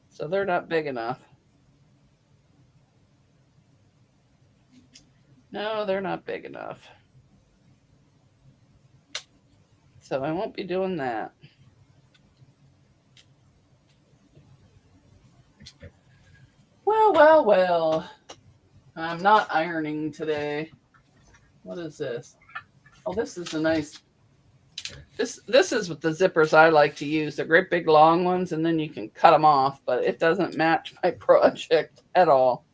So they're not big enough. No, they're not big enough. So I won't be doing that. Well. I'm not ironing today. What is this? Oh, this is a nice. This is what the zippers I like to use. They're great big long ones, and then you can cut them off, but it doesn't match my project at all.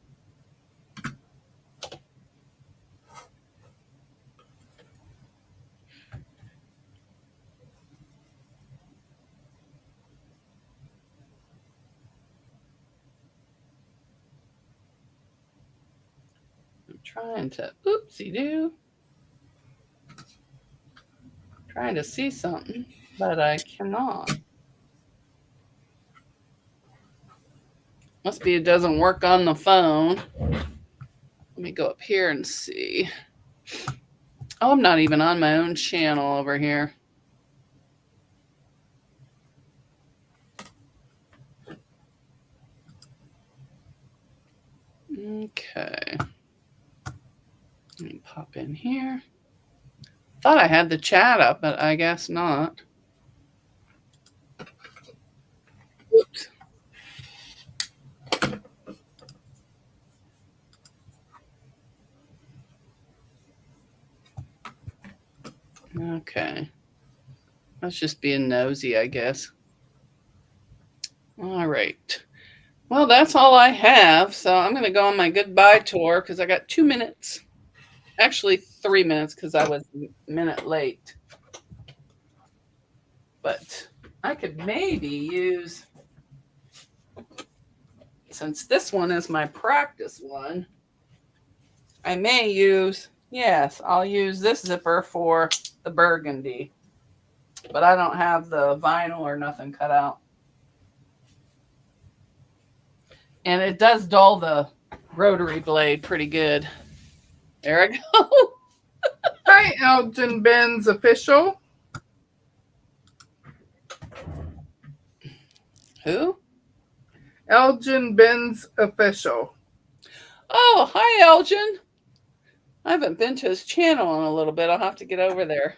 I'm trying to, oopsie-doo. Trying to see something, but I cannot. Must be it doesn't work on the phone. Let me go up here and see. Oh, I'm not even on my own channel over here. Okay. Let me pop in here. Thought I had the chat up, but I guess not. Oops. Okay. That's just being nosy, I guess. All right. Well, that's all I have. So I'm going to go on my goodbye tour because I got 2 minutes. Actually, 3 minutes because I was a minute late. But I could maybe use, since this one is my practice one, I may use, yes, I'll use this zipper for the burgundy. But I don't have the vinyl or nothing cut out. And it does dull the rotary blade pretty good. There I go. Hi, Elgin Ben's official. Who? Elgin Ben's official. Oh, hi, Elgin. I haven't been to his channel in a little bit. I'll have to get over there.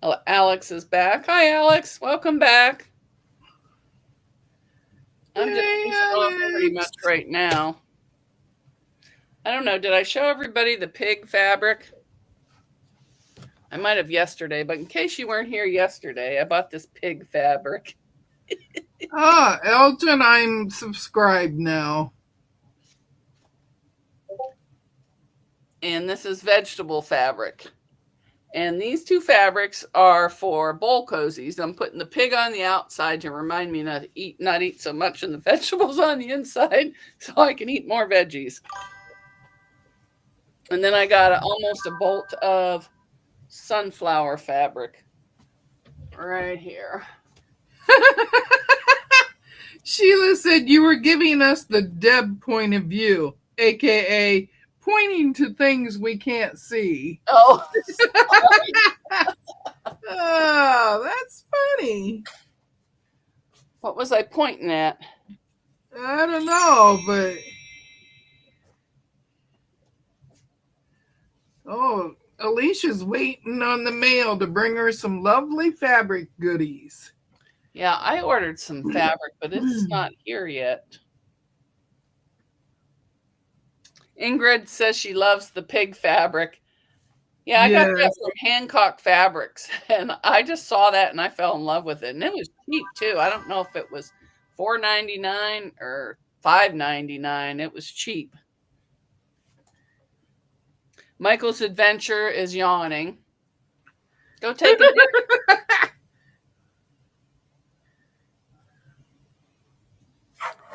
Oh, Alex is back. Hi, Alex. Welcome back. I'm just off pretty much right now. I don't know. Did I show everybody the pig fabric? I might have yesterday, but in case you weren't here yesterday, I bought this pig fabric. Elgin, I'm subscribed now. And this is vegetable fabric. And these two fabrics are for bowl cozies. I'm putting the pig on the outside to remind me not to eat so much and the vegetables on the inside so I can eat more veggies. And then I got almost a bolt of sunflower fabric right here. Sheila said you were giving us the Deb point of view, aka pointing to things we can't see. Oh, Oh, that's funny. what was I pointing at? I don't know, but oh, Alicia's waiting on the mail to bring her some lovely fabric goodies. Yeah, I ordered some fabric, but it's not here yet. Ingrid says she loves the pig fabric. Yeah, I got that from Hancock Fabrics, and I just saw that and I fell in love with it. And it was cheap too. I don't know if it was $4.99 or $5.99. It was cheap. Michael's adventure is yawning. Go take a dip.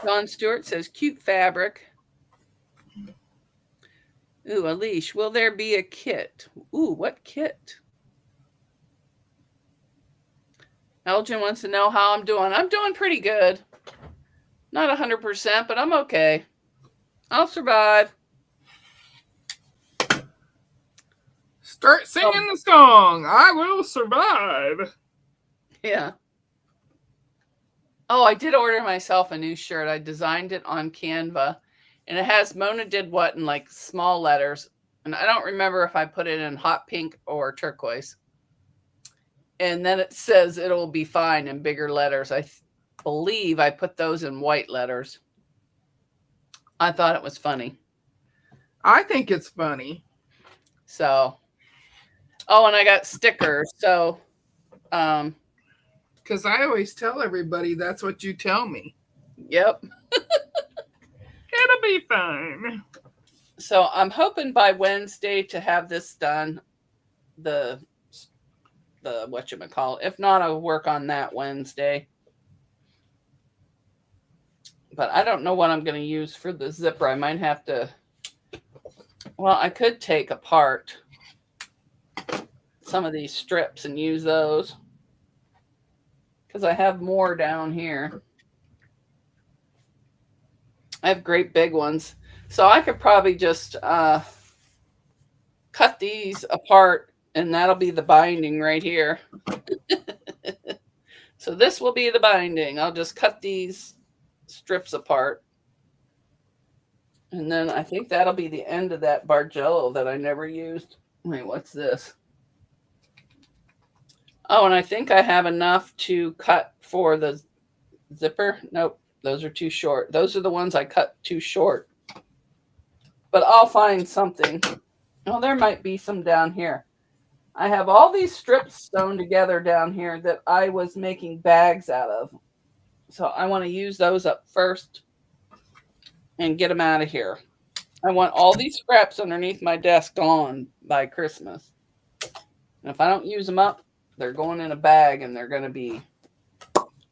John Stewart says cute fabric. Ooh, Alish, will there be a kit? Ooh, what kit? Elgin wants to know how I'm doing. I'm doing pretty good. Not 100%, but I'm okay. I'll survive. Start singing the song. I will survive. Yeah. Oh, I did order myself a new shirt. I designed it on Canva. And it has Mona Did What in like small letters. And I don't remember if I put it in hot pink or turquoise. And then it says it'll be fine in bigger letters. believe I put those in white letters. I thought it was funny. I think it's funny. So, oh, and I got stickers. So, because I always tell everybody that's what you tell me. Yep. It'll be fine. So I'm hoping by Wednesday to have this done. The whatchamacallit. If not, I'll work on that Wednesday. But I don't know what I'm going to use for the zipper. I might have to. Well, I could take apart some of these strips and use those. Because I have more down here. I have great big ones. So I could probably just cut these apart, and that'll be the binding right here. So this will be the binding. I'll just cut these strips apart. And then I think that'll be the end of that Bargello that I never used. Wait, what's this? Oh, and I think I have enough to cut for the zipper. Nope, those are too short. Those are the ones I cut too short. But I'll find something. Oh, there might be some down here. I have all these strips sewn together down here that I was making bags out of. So I want to use those up first and get them out of here. I want all these scraps underneath my desk gone by Christmas. And if I don't use them up, they're going in a bag and they're going to be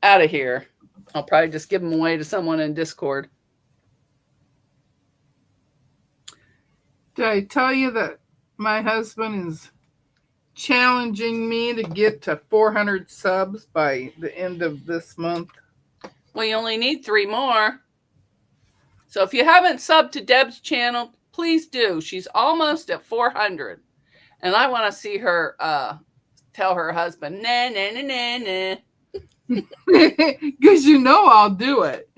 out of here. I'll probably just give them away to someone in Discord. Did I tell you that my husband is challenging me to get to 400 subs by the end of this month? Well, you only need 3 more. So if you haven't subbed to Deb's channel, please do. She's almost at 400. And I want to see her tell her husband, nah, nah, nah, nah, nah. Because you know I'll do it.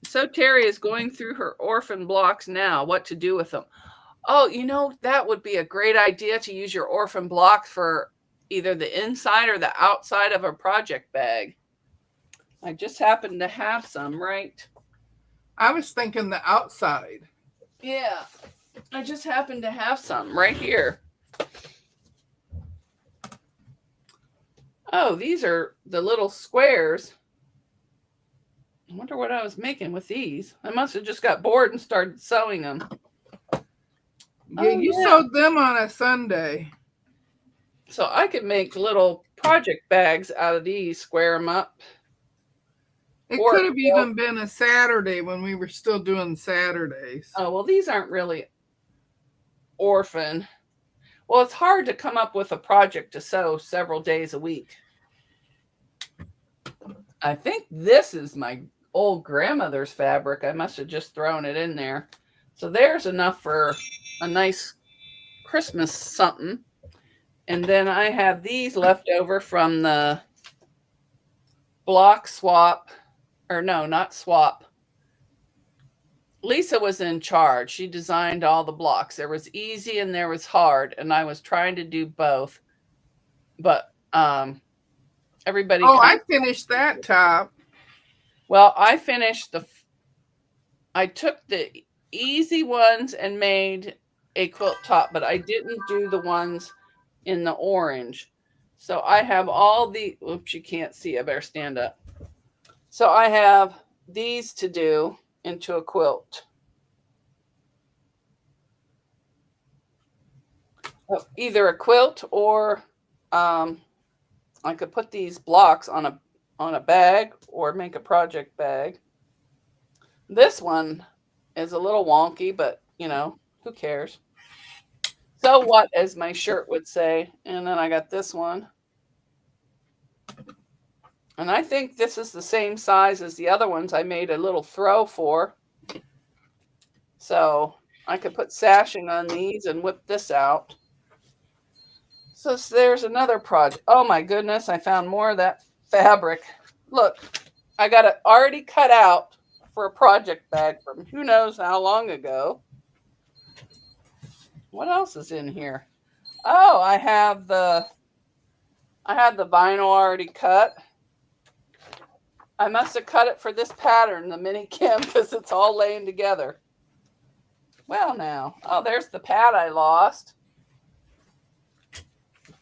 So Terry is going through her orphan blocks now, what to do with them. Oh, you know, that would be a great idea to use your orphan block for either the inside or the outside of a project bag. I just happen to have some, right? I was thinking the outside. Yeah, I just happen to have some right here. Oh, these are the little squares. I wonder what I was making with these. I must have just got bored and started sewing them. Yeah, you sewed them on a Sunday. So I could make little project bags out of these, square them up. It could have even been a Saturday when we were still doing Saturdays. Oh, well, these aren't really orphan. Well, it's hard to come up with a project to sew several days a week. I think this is my old grandmother's fabric. I must have just thrown it in there. So there's enough for a nice Christmas something. And then I have these left over from the block swap. Or no, not swap. Lisa was in charge. She designed all the blocks. There was easy and there was hard. And I was trying to do both. But everybody... Oh, I finished that top. Well, I finished I took the easy ones and made a quilt top, but I didn't do the ones in the orange. So I have all the... Oops, you can't see. I better stand up. So I have these to do into a quilt. Either a quilt or I could put these blocks on a bag or make a project bag. This one is a little wonky, but you know, who cares? So what, as my shirt would say. And then I got this one. And I think this is the same size as the other ones I made a little throw for. So I could put sashing on these and whip this out. So there's another project. Oh my goodness, I found more of that fabric. Look, I got it already cut out for a project bag from who knows how long ago. What else is in here? Oh, I had the vinyl already cut. I must have cut it for this pattern, the mini Kim, because it's all laying together. Well, now, oh, there's the pad I lost.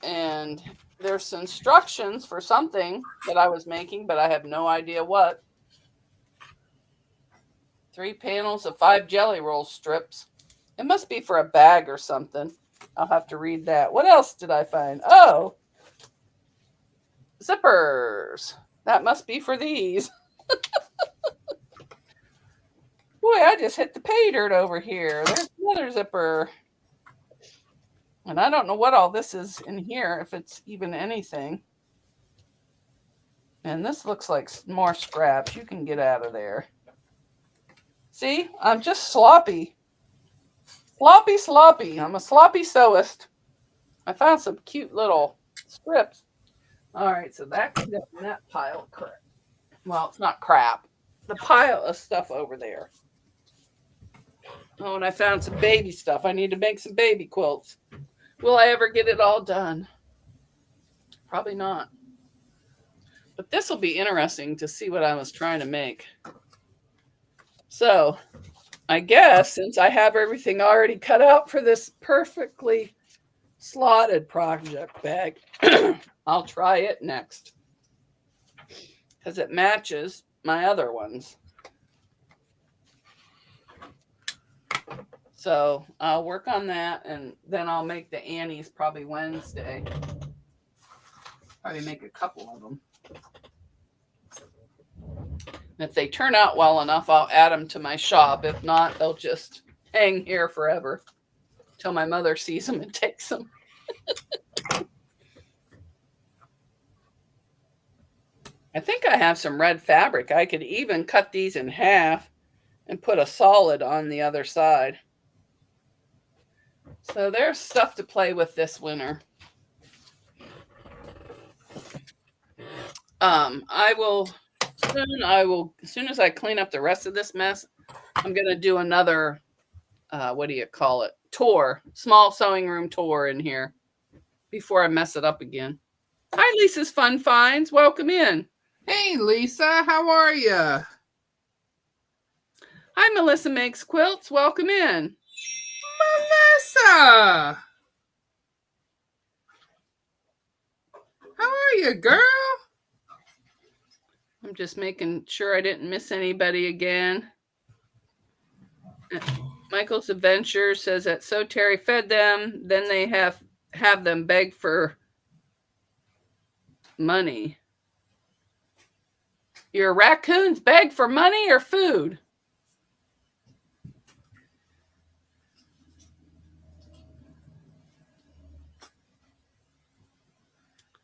And there's instructions for something that I was making, but I have no idea what. 3 panels of 5 jelly roll strips. It must be for a bag or something. I'll have to read that. What else did I find? Oh, zippers. That must be for these. Boy, I just hit the pay dirt over here. There's another zipper. And I don't know what all this is in here, if it's even anything. And this looks like more scraps. You can get out of there. See, I'm just sloppy. Sloppy. I'm a sloppy sewist. I found some cute little strips. All right, so that can go in that pile of crap. Well, it's not crap. The pile of stuff over there. Oh, and I found some baby stuff. I need to make some baby quilts. Will I ever get it all done? Probably not. But this will be interesting to see what I was trying to make. So, I guess since I have everything already cut out for this perfectly slotted project bag, I'll try it next. Because it matches my other ones. So I'll work on that, and then I'll make the Annies probably Wednesday. Probably make a couple of them. And if they turn out well enough, I'll add them to my shop. If not, they'll just hang here forever till my mother sees them and takes them. I think I have some red fabric. I could even cut these in half and put a solid on the other side. So there's stuff to play with this winter. As soon as I clean up the rest of this mess, I'm going to do another, tour, small sewing room tour in here before I mess it up again. Hi, Lisa's Fun Finds. Welcome in. Hey, Lisa, how are you? Hi, Melissa Makes Quilts. Welcome in. Melissa! How are you, girl? I'm just making sure I didn't miss anybody again. Michael's Adventure says that So Terry fed them, then they have them beg for money. Your raccoons beg for money or food?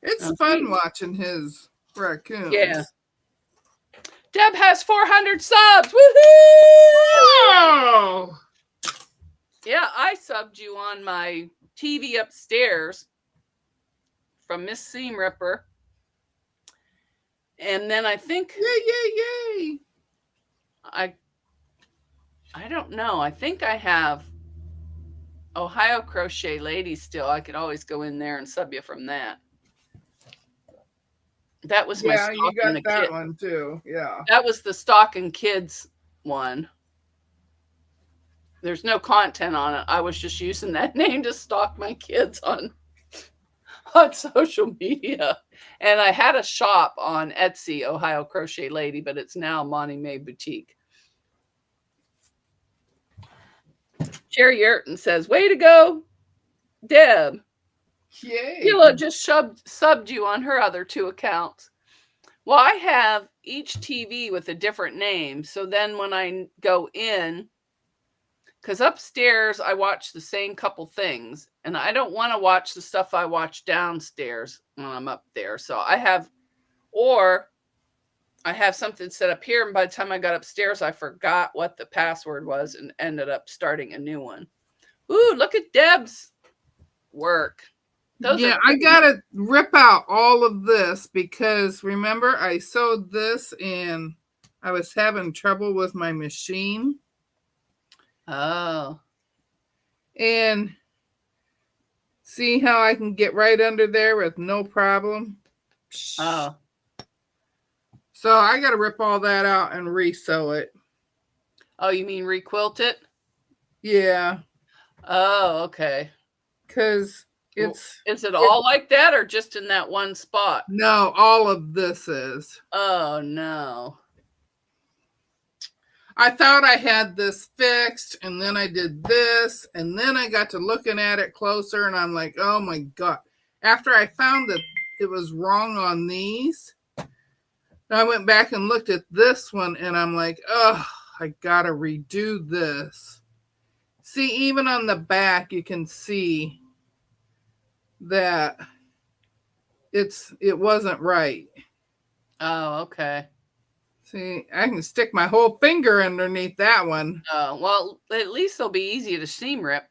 It's fun watching his raccoons. Yeah. Deb has 400 subs. Woohoo! Oh! Yeah, I subbed you on my TV upstairs from Miss Seam Ripper. And then I think... Yay! I don't know. I think I have Ohio Crochet Lady still. I could always go in there and sub you from that. That was my you got that one too. Yeah. That was the Stocking Kids one. There's no content on it. I was just using that name to stalk my kids on social media. And I had a shop on Etsy, Ohio Crochet Lady, but it's now Monty May Boutique. Jerry Yerton says, way to go, Deb. Yay. Hila just subbed you on her other 2 accounts. Well, I have each TV with a different name. So then when I go in, because upstairs I watch the same couple things, and I don't want to watch the stuff I watch downstairs when I'm up there. So I have something set up here, and by the time I got upstairs, I forgot what the password was and ended up starting a new one. Ooh, look at Deb's work. I gotta rip out all of this because remember I sewed this and I was having trouble with my machine. Oh. And see how I can get right under there with no problem? Oh. So I got to rip all that out and re-sew it. Oh, you mean requilt it? Yeah. Oh, okay. Because is it all like that or just in that one spot? No, all of this is. Oh, no. I thought I had this fixed, and then I did this, and then I got to looking at it closer, and I'm like, oh my God. After I found that it was wrong on these, I went back and looked at this one, and I'm like, oh, I gotta redo this. See, even on the back, you can see that it wasn't right. Oh, okay. See, I can stick my whole finger underneath that one. Oh, well, at least they'll be easy to seam rip.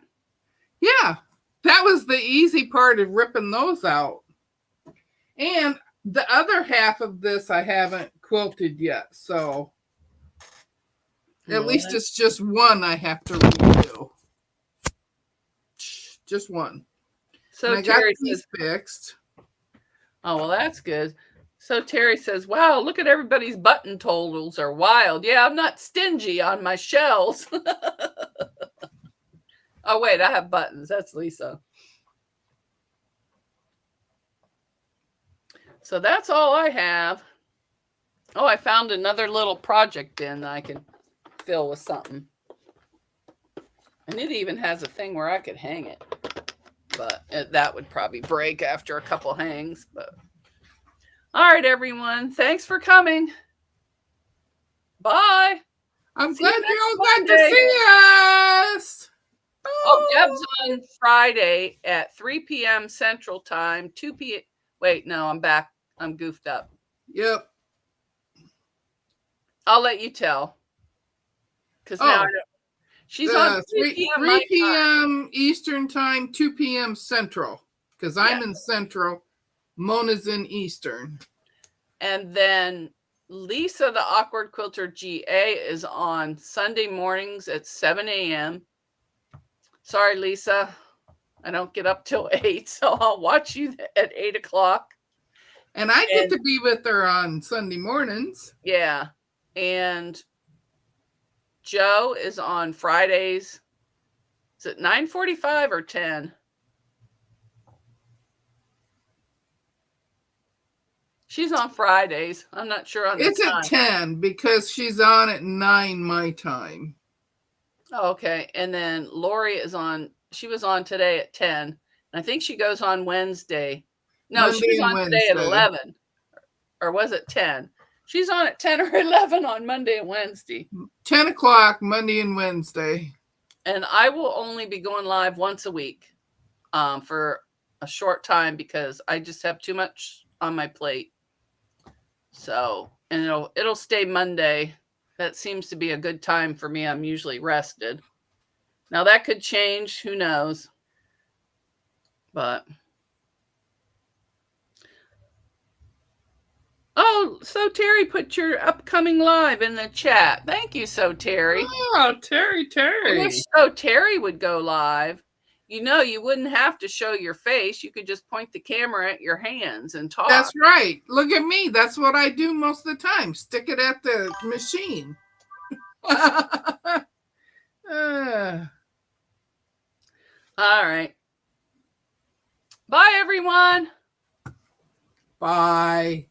Yeah, that was the easy part of ripping those out. And the other half of this I haven't quilted yet, so at least it's just one I have to redo. Just one. So and I Terry got these says, fixed. Oh, well, that's good. So Terry says, wow, look at everybody's button totals are wild. Yeah, I'm not stingy on my shells. Oh, wait, I have buttons. That's Lisa. So that's all I have. Oh, I found another little project bin that I can fill with something. And it even has a thing where I could hang it. But that would probably break after a couple hangs. But all right, everyone. Thanks for coming. Bye. I'm glad you all got to see us. Oh, Deb's on Friday at 3 p.m. Central Time, 2 p.m. Wait, no, I'm back. I'm goofed up. Yep. I'll let you tell. Because now I don't. She's on 3 p.m. 3 p.m. Eastern Time, 2 p.m. Central. Because I'm in Central. Mona's in Eastern. And then Lisa, the Awkward Quilter GA, is on Sunday mornings at 7 a.m. Sorry, Lisa. I don't get up till 8, so I'll watch you at 8 o'clock. And I get to be with her on Sunday mornings. Yeah. And Joe is on Fridays. Is it 9:45 or 10? She's on Fridays. I'm not sure on the It's time. at 10 because she's on at 9 my time. Oh, okay. And then Lori is on. She was on today at 10. And I think she goes on Wednesday. No, she's on today at 11. Or was it 10? She's on at 10 or 11 on Monday and Wednesday. 10 o'clock Monday and Wednesday. And I will only be going live once a week for a short time because I just have too much on my plate. So, and it'll stay Monday. That seems to be a good time for me. I'm usually rested. Now that could change. Who knows? But oh, so Terry put your upcoming live in the chat. Thank you, so Terry. Oh, Terry. I wish so Terry would go live. You know, you wouldn't have to show your face. You could just point the camera at your hands and talk. That's right. Look at me. That's what I do most of the time. Stick it at the machine. All right. Bye, everyone. Bye.